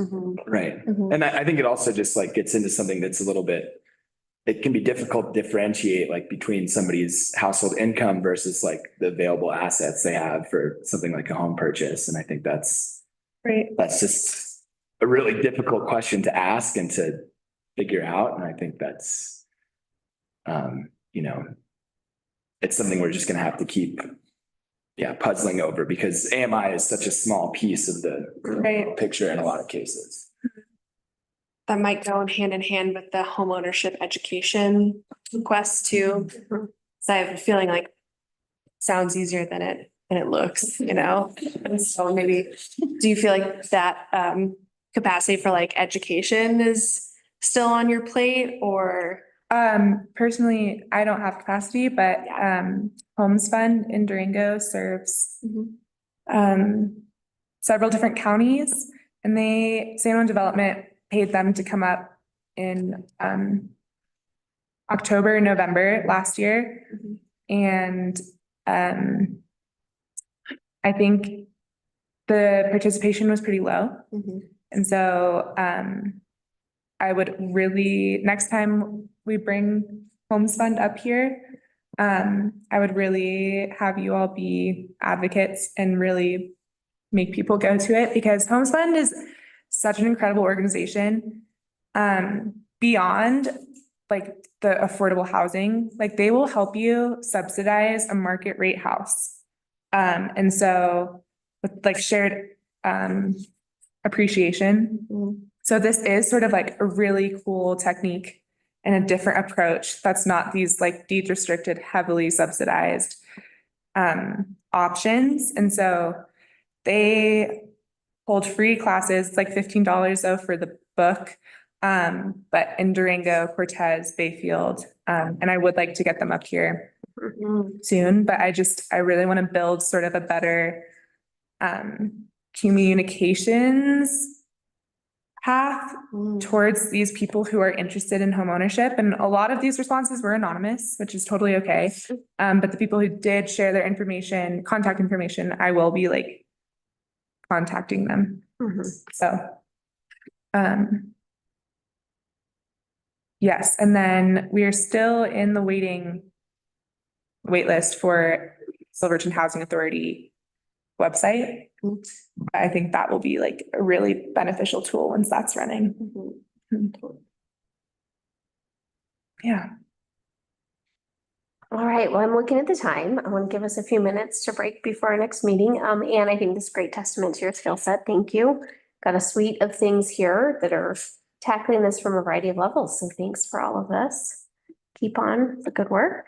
Right. Mhm. And I think it also just like gets into something that's a little bit, it can be difficult to differentiate like between somebody's household income versus like the available assets they have for something like a home purchase. And I think that's just a really difficult question to ask and to figure out. And I think that's, it's something we're just gonna have to keep, puzzling over because AMI is such a small piece of the picture in a lot of cases. That might go hand in hand with the homeownership education request too. So I have a feeling like sounds easier than it looks, And so maybe, do you feel like that capacity for like education is still on your plate or? Personally, I don't have capacity, but Homes Fund in Durango serves several different counties, and San Juan Development paid them to come up in October, November last year. And I think the participation was pretty low. And so I would really, next time we bring Homes Fund up here, I would really have you all be advocates and really make people go to it because Homes Fund is such an incredible organization. Beyond like the affordable housing, like they will help you subsidize a market rate house. And so with like shared appreciation. So this is sort of like a really cool technique and a different approach that's not these like deed restricted, heavily subsidized options. And so they hold free classes, it's like $15 though for the book. But in Durango, Cortez, Bayfield, and I would like to get them up here soon, but I really want to build sort of a better communications path towards these people who are interested in homeownership. And a lot of these responses were anonymous, which is totally okay. But the people who did share their information, contact information, I will be like contacting them. So, yes. And then we are still in the wait list for Silverton Housing Authority website. I think that will be like a really beneficial tool once that's running. Yeah. All right, well, I'm looking at the time. I want to give us a few minutes to break before our next meeting. And I think this is a great testament to your skill set. Thank you. Got a suite of things here that are tackling this from a variety of levels. So thanks for all of this. Keep on the good work.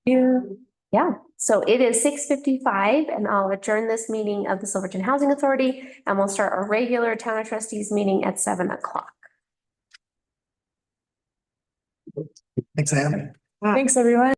Yeah, so it is 6:55 and I'll adjourn this meeting of the Silverton Housing Authority and we'll start our regular Town of Trustees meeting at 7 o'clock. Thanks, Ann. Thanks, everyone.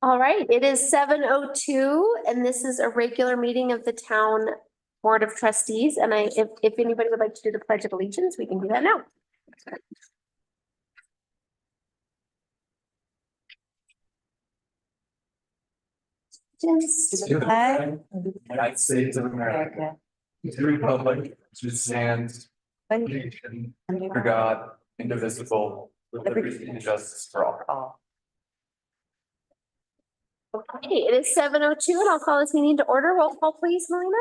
All right, it is 7:02, and this is a regular meeting of the town Board of Trustees. And if anybody would like to do the Pledge of Allegiance, we can do that now. United States of America, to the republic, which stands under God, indivisible, with liberty and justice for all. Okay, it is 7:02, and I'll call this meeting to order. Roll call, please, Melina.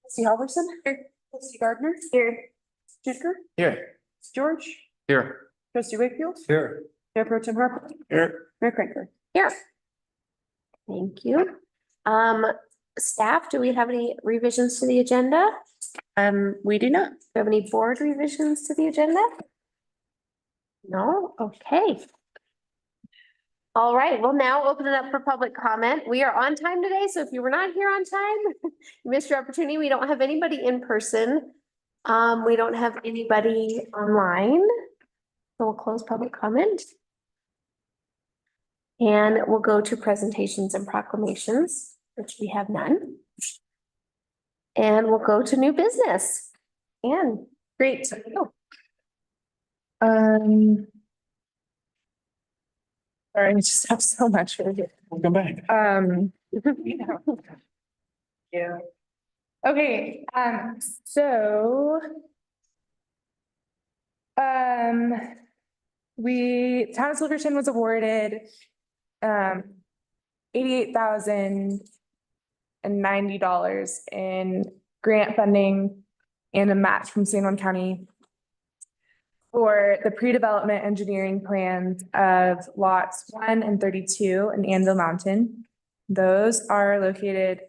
Trustee Albertson? Here. Trustee Gardner? Here. Chitker? Here. George? Here. Trustee Wakefield? Here. Mayor Pro Tem Harper? Here. Mayor Cranker? Here. Thank you. Staff, do we have any revisions to the agenda? We do not. Do you have any board revisions to the agenda? No? Okay. All right, we'll now open it up for public comment. We are on time today, so if you were not here on time, you missed your opportunity. We don't have anybody in person. We don't have anybody online. So we'll close public comment. And we'll go to presentations and proclamations, which we have none. And we'll go to new business. And great. Sorry, I just have so much for you. Welcome back. Yeah. Okay, so. Town of Silverton was awarded, $88,090 in grant funding and a match from San Juan County for the pre-development engineering plans of lots 1 and 32 in Anvil Mountain. Those are located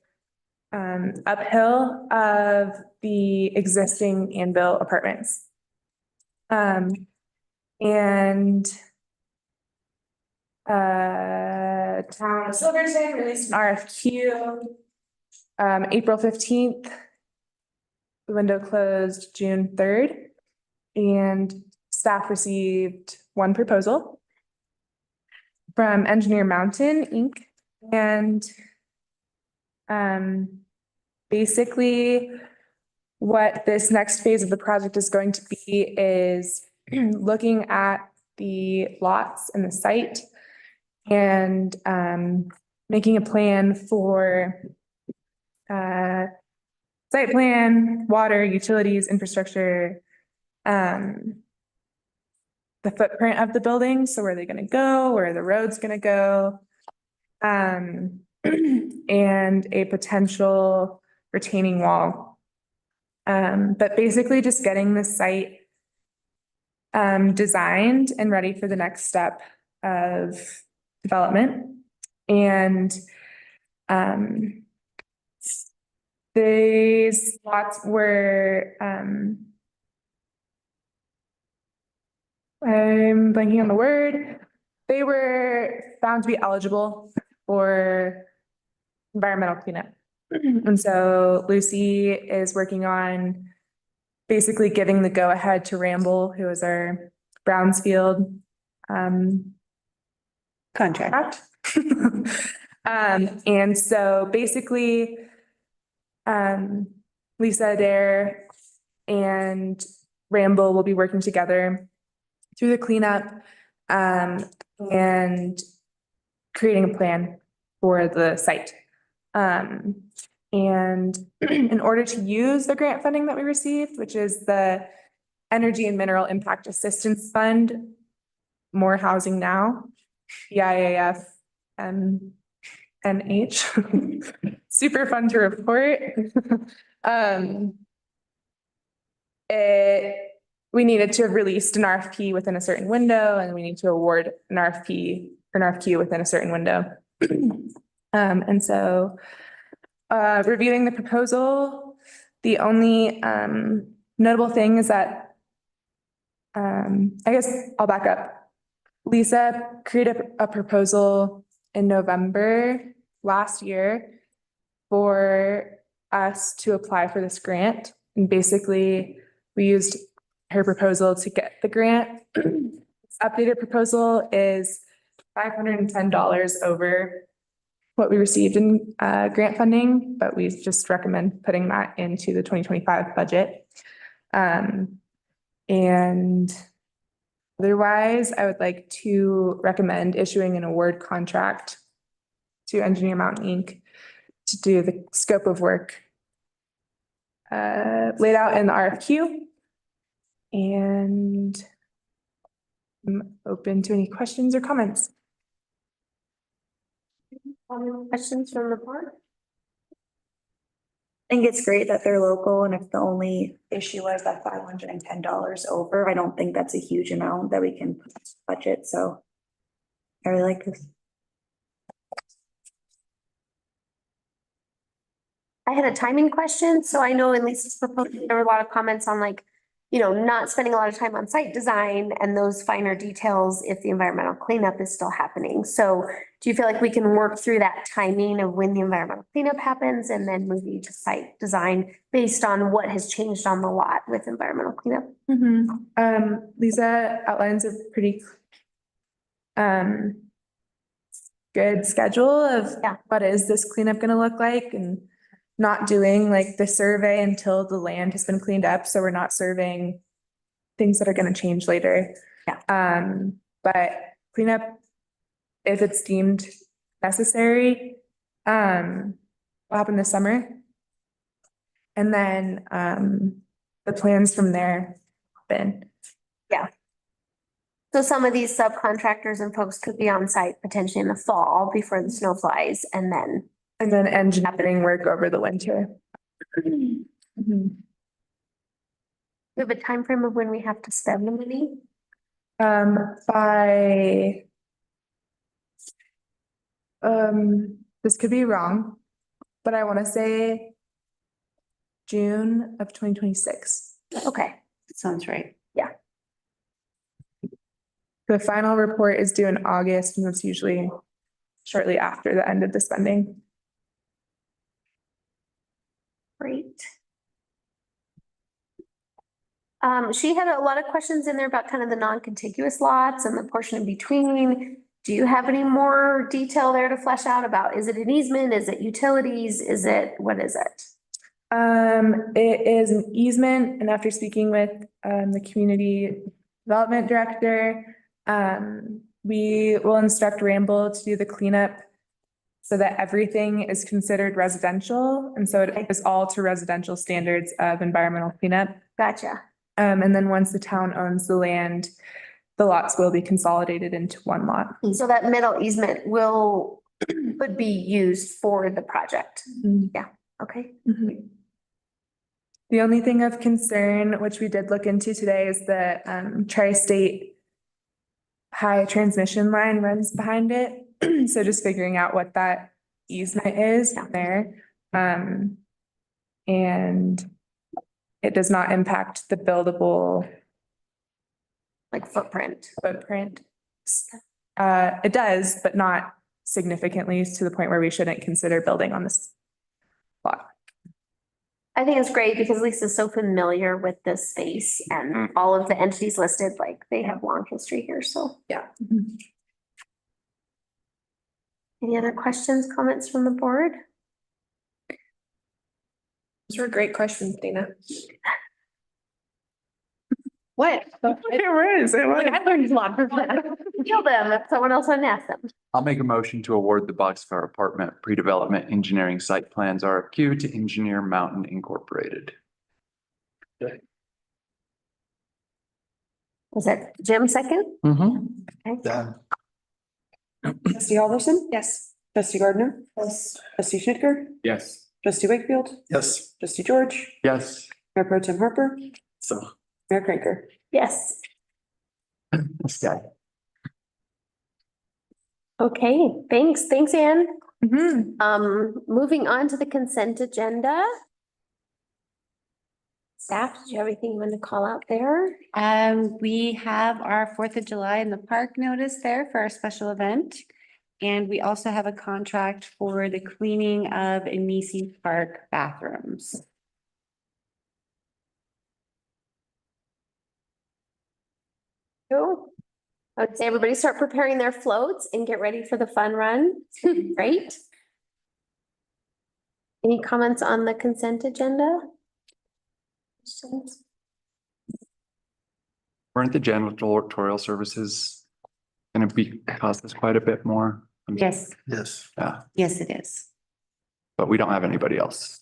uphill of the existing Anvil apartments. Town of Silverton released an RFQ April 15th. The window closed June 3rd, and staff received one proposal from Engineer Mountain Inc. And basically what this next phase of the project is going to be is looking at the lots and the site and making a plan for site plan, water, utilities, infrastructure, the footprint of the building. So where are they going to go? Where are the roads going to go? And a potential retaining wall. But basically just getting the site designed and ready for the next step of development. And these lots were I'm blanking on the word. They were found to be eligible for environmental cleanup. And so Lucy is working on basically giving the go-ahead to Ramble, who is our Brownsfield Contract. And so basically Lisa Adair and Ramble will be working together through the cleanup and creating a plan for the site. And in order to use the grant funding that we received, which is the Energy and Mineral Impact Assistance Fund, More Housing Now, EIAF NH, super fun to report. We needed to have released an RFP within a certain window, and we need to award an RFQ within a certain window. And so reviewing the proposal, the only notable thing is that I guess I'll back up. Lisa created a proposal in November last year for us to apply for this grant. And basically, we used her proposal to get the grant. This updated proposal is $510 over what we received in grant funding, but we just recommend putting that into the 2025 budget. And otherwise, I would like to recommend issuing an award contract to Engineer Mountain Inc. to do the scope of work laid out in the RFQ. And I'm open to any questions or comments. Questions from the board? I think it's great that they're local, and if the only issue was that $510 over, I don't think that's a huge amount that we can put in this budget, so I really like this. I had a timing question, so I know in Lisa's proposal, there were a lot of comments on like, you know, not spending a lot of time on site design and those finer details if the environmental cleanup is still happening. So do you feel like we can work through that timing of when the environmental cleanup happens and then moving to site design based on what has changed on the lot with environmental cleanup? Lisa outlines a pretty good schedule of what is this cleanup gonna look like, and not doing like the survey until the land has been cleaned up, so we're not surveying things that are gonna change later. But cleanup, if it's deemed necessary, will happen this summer. And then the plans from there then. So some of these subcontractors and folks could be on site potentially in the fall before the snow flies and then. Engineering work over the winter. We have a time frame of when we have to spend the money? By this could be wrong, but I want to say June of 2026. Okay, Sounds right. The final report is due in August, and it's usually shortly after the end of the spending. great. She had a lot of questions in there about kind of the non-contiguous lots and the portion in between. Do you have any more detail there to flesh out about? Is it an easement? Is it utilities? What is it? It is an easement, and after speaking with the community development director, we will instruct Ramble to do the cleanup so that everything is considered residential, and so it is all to residential standards of environmental cleanup. Gotcha. And then once the town owns the land, the lots will be consolidated into one lot. So that middle easement would be used for the project. Yeah, okay. The only thing of concern, which we did look into today, is the tri-state high transmission line runs behind it. So just figuring out what that easement is there. And it does not impact the buildable Like footprint. It does, but not significantly to the point where we shouldn't consider building on this lot. I think it's great because Lisa's so familiar with this space and all of the entities listed, like they have long history here, so. Yeah. Any other questions, comments from the board? Those were great questions, Dana. What? It was. I learned a lot from that. Kill them if someone else hadn't asked them. I'll make a motion to award the Boxcar Apartment Pre-Development Engineering Site Plans RFQ to Engineer Mountain Incorporated. Was that Jim second? Okay. Done. Trustee Alderson? Yes. Trustee Gardner? Yes. Trustee Schnitger? Yes. Trustee Wakefield? Yes. Trustee George? Yes. Mayor Pro Tem Harper? So. Mayor Cranker? Yes. This guy. Okay, thanks, Anne. Mm-hmm. Moving on to the consent agenda. Staff, did you have anything you want to call out there? We have our 4th of July in the park notice there for our special event. And we also have a contract for the cleaning of Anisi Park bathrooms. Cool. I would say everybody start preparing their floats and get ready for the fun run. Great. Any comments on the consent agenda? Questions? Weren't the janitorial services gonna cost us quite a bit more? Yes, Yes. Yeah, yes, it is. but we don't have anybody else.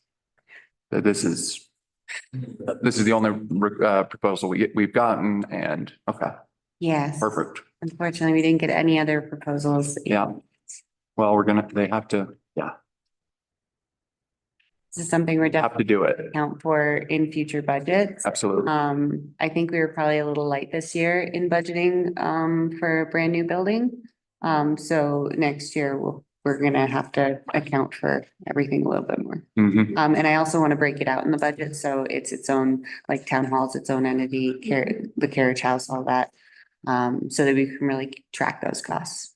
This is the only proposal we've gotten, and okay, Yes. perfect. Unfortunately, we didn't get any other proposals. Yeah. Well, they have to, yeah, This is something we're have definitely to do it. account for in future budgets. Absolutely. I think we were probably a little light this year in budgeting, for a brand new building. So next year we're gonna have to account for everything a little bit more. Mhm. And I also want to break it out in the budget, so it's its own, like town hall's its own entity, the carriage house, all that. So that we can really track those costs.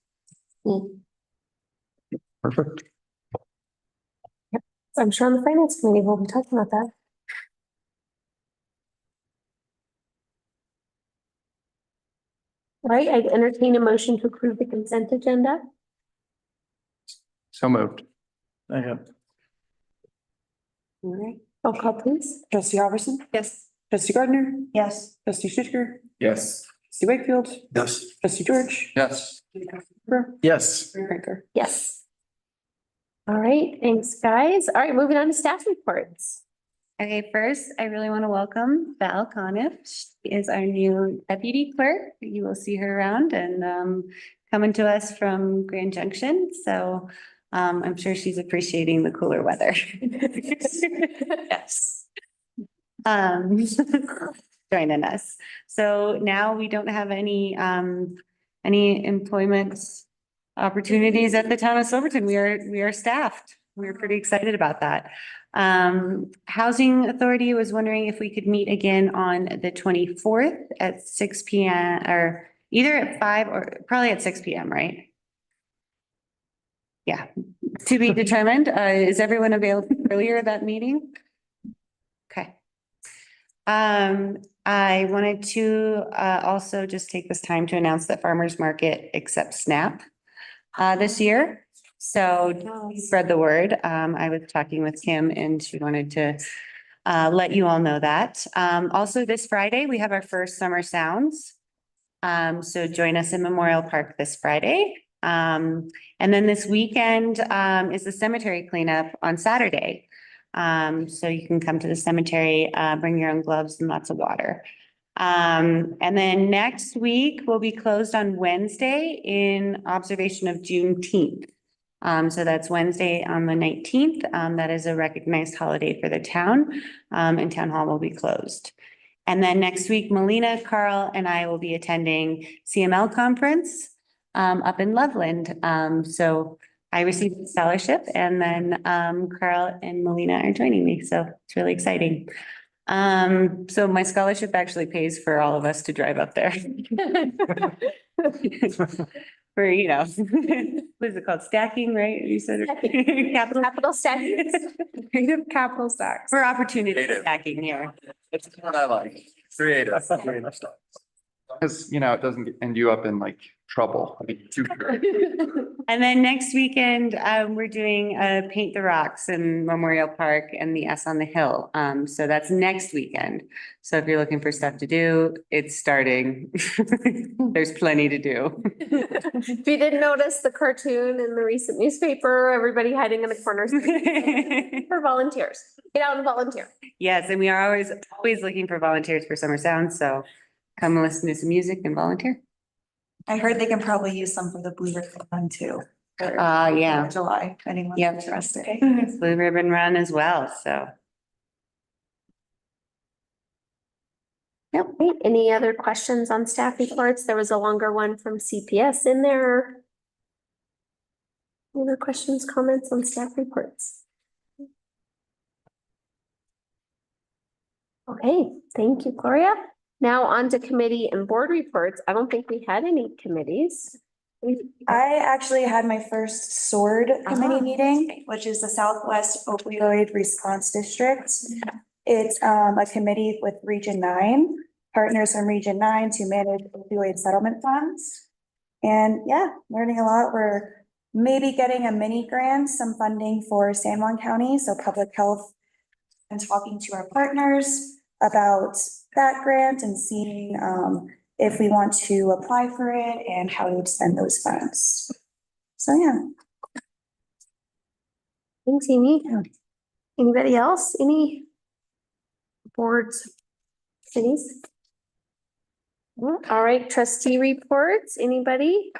Perfect. I'm sure on the finance committee, we'll be talking about that. Right, I'd entertain a motion to approve the consent agenda. So moved. Okay. All right. Roll call, please. Trustee Robertson? Yes. Trustee Gardner? Yes. Trustee Stritchker? Yes. Trustee Wakefield? Yes. Trustee George? Yes. Yes. Mayor Cranker? Yes. All right, thanks, guys. All right, moving on to staff reports. Okay, first, I really want to welcome Val Coniff. She is our new deputy clerk. You will see her around and coming to us from Grand Junction. So I'm sure she's appreciating the cooler weather. Yes. Joining us. So now we don't have any employment opportunities at the town of Silverton. We are staffed. We're pretty excited about that. Housing Authority was wondering if we could meet again on the 24th at 6 p.m. or either at 5 or probably at 6 p.m., right? Yeah, to be determined. Is everyone available earlier that meeting? Okay. I wanted to also just take this time to announce that Farmers Market accepts SNAP this year. So spread the word. I was talking with Kim and she wanted to let you all know that. Also this Friday, we have our first Summer Sounds. So join us in Memorial Park this Friday. And then this weekend is the cemetery cleanup on Saturday. So you can come to the cemetery, bring your own gloves and lots of water. And then next week will be closed on Wednesday in observation of Juneteenth. So that's Wednesday on the 19th. That is a recognized holiday for the town, and town hall will be closed. And then next week, Melina, Carl, and I will be attending CML conference up in Loveland. So I received a scholarship and then Carl and Melina are joining me. So it's really exciting. So my scholarship actually pays for all of us to drive up there. For, you know, what is it called? Stacking, right? You said it. Capital stacking. Creative capital stacks. For opportunity Creative. stacking here. That's what I like. Creative. Because, you know, it doesn't end you up in like trouble. I mean, And then next weekend, we're doing Paint the Rocks in Memorial Park and the S on the Hill. So that's next weekend. So if you're looking for stuff to do, it's starting. There's plenty to do. If you didn't notice the cartoon in the recent newspaper, everybody hiding in the corners for volunteers. Get out and volunteer. Yes, and we are always looking for volunteers for Summer Sounds. So come listen to some music and volunteer. I heard they can probably use some for the Blue Ribbon Run too. Yeah. July, if anyone's Yep. interested. Blue Ribbon Run as well, so. Yep. Any other questions on staff reports? There was a longer one from CPS in there. Any other questions, comments on staff reports? Okay, thank you, Gloria. Now on to committee and board reports. I don't think we had any committees. I actually had my first SWORD committee meeting, which is the Southwest Opioid Response District. It's a committee with Region 9, partners from Region 9 to manage opioid settlement funds. And yeah, learning a lot. We're maybe getting a mini grant, some funding for San Juan County, so public health. And talking to our partners about that grant and seeing if we want to apply for it and how to spend those funds. So, yeah. Thanks, Amy. Anybody else? Any boards, cities? All right, trustee reports, anybody?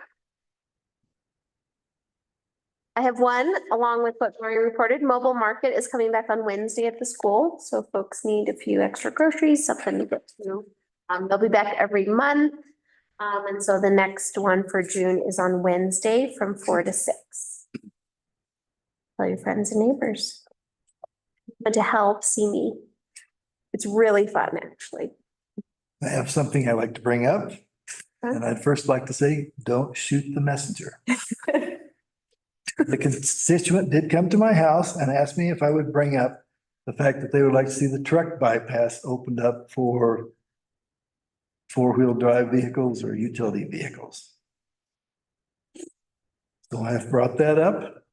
I have one, along with what Gloria reported. Mobile market is coming back on Wednesday at the school, so if folks need a few extra groceries, something to get to. They'll be back every month. And so the next one for June is on Wednesday from 4 to 6. Tell your friends and neighbors. But to help, see me. It's really fun, actually. I have something I'd like to bring up. And I'd first like to say, don't shoot the messenger. The constituent did come to my house and asked me if I would bring up the fact that they would like to see the truck bypass opened up for four-wheel drive vehicles or utility vehicles. So I have brought that up.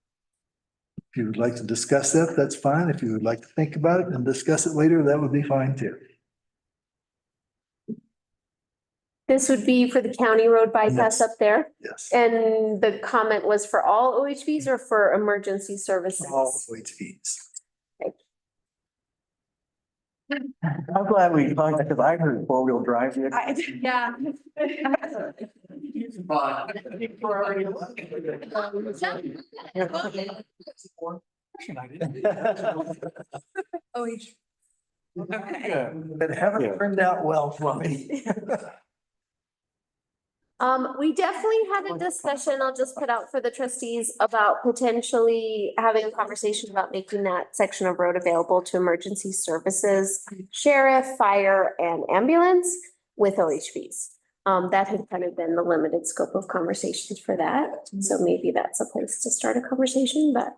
If you would like to discuss that, that's fine. If you would like to think about it and discuss it later, that would be fine too. This would be for the county road bypass up there. Yes. And the comment was for all OHVs or for emergency services? All OHVs. I'm glad we talked because I heard four-wheel drive. Yeah. But haven't turned out well for me. We definitely had a discussion, I'll just put out for the trustees about potentially having a conversation about making that section of road available to emergency services, sheriff, fire, and ambulance with OHVs. That had kind of been the limited scope of conversations for that. So maybe that's a place to start a conversation, but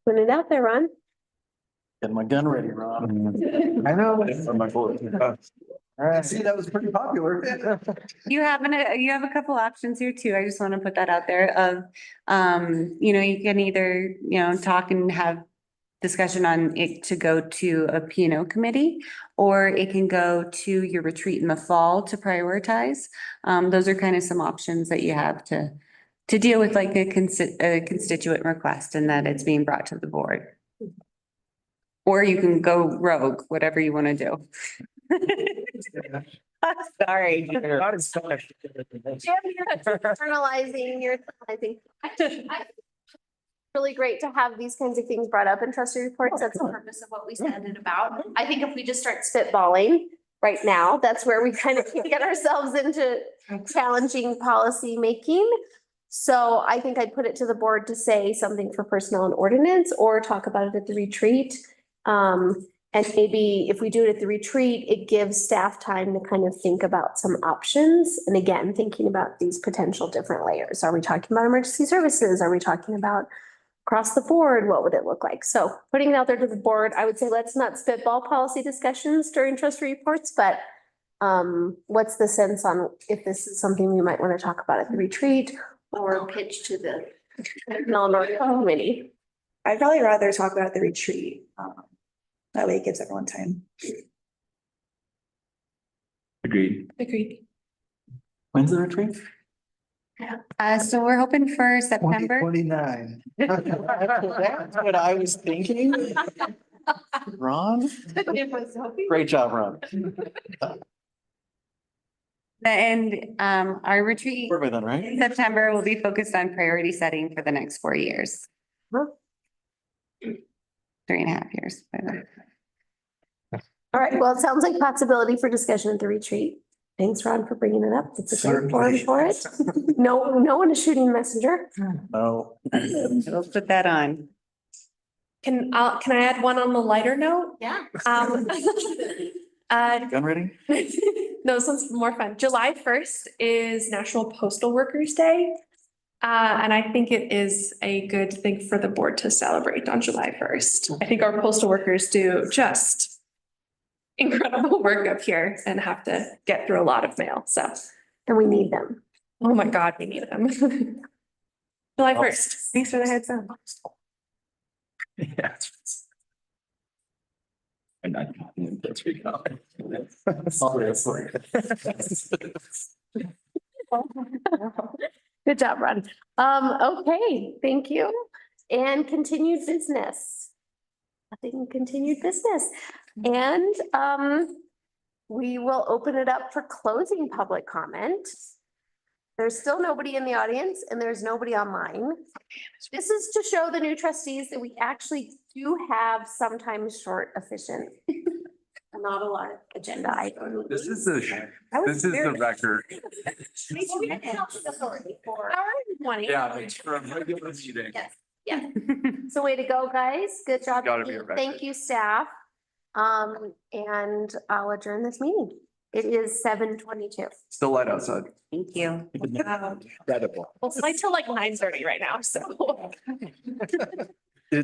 put it out there, Ron. Get my gun ready, Ron. I know. My bullet. All right, see, that was pretty popular. You have a couple options here too. I just want to put that out there of, you can either, talk and have discussion on it to go to a P&O committee, or it can go to your retreat in the fall to prioritize. Those are kind of some options that you have to deal with like a constituent request and that it's being brought to the board. Or you can go rogue, whatever you want to do. Sorry. Internalizing, you're internalizing. Really great to have these kinds of things brought up in trustee reports. That's the purpose of what we said it about. I think if we just start spitballing right now, that's where we kind of get ourselves into challenging policy making. So I think I'd put it to the board to say something for personnel and ordinance or talk about it at the retreat. And maybe if we do it at the retreat, it gives staff time to kind of think about some options. And again, thinking about these potential different layers. Are we talking about emergency services? Are we talking about across the board? What would it look like? So putting it out there to the board, I would say let's not spitball policy discussions during trustee reports, but what's the sense on if this is something we might want to talk about at the retreat or pitch to the committee? I'd probably rather talk about the retreat. That way it gives everyone time. Agreed. Agreed. When's the retreat? So we're hoping for September. 2029. That's what I was thinking. Ron? Great job, Ron. And our retreat We're by then, right? in September will be focused on priority setting for the next 4 years. 3.5 years. By then. All right, well, it sounds like possibility for discussion at the retreat. Thanks, Ron, for bringing it up. It's a great forum for it. No one is shooting messenger. No. We'll put that on. Can I add one on the lighter note? Yeah. Gun ready? No, this one's more fun. July 1st is National Postal Workers Day. And I think it is a good thing for the board to celebrate on July 1st. I think our postal workers do just incredible work up here and have to get through a lot of mail. So And we need them. Oh my God, we need them. July 1st. Thanks for the heads up. Yeah. I'm not. That's pretty common. Good job, Ron. Okay, thank you. And continued business. Nothing continued business. And, we will open it up for closing public comment. There's still nobody in the audience and there's nobody online. This is to show the new trustees that we actually do have sometimes short, efficient, not a lot of agenda items. This is the record. Hour and 20. Yeah, it's for a regular meeting. Yes, yeah. So way to go, guys. Good job. Gotta be a record. Thank you, staff. And I'll adjourn this meeting. It is 7:22. Still light outside. Thank you. Incredible. Well, it's like till like 9:30 right now, so.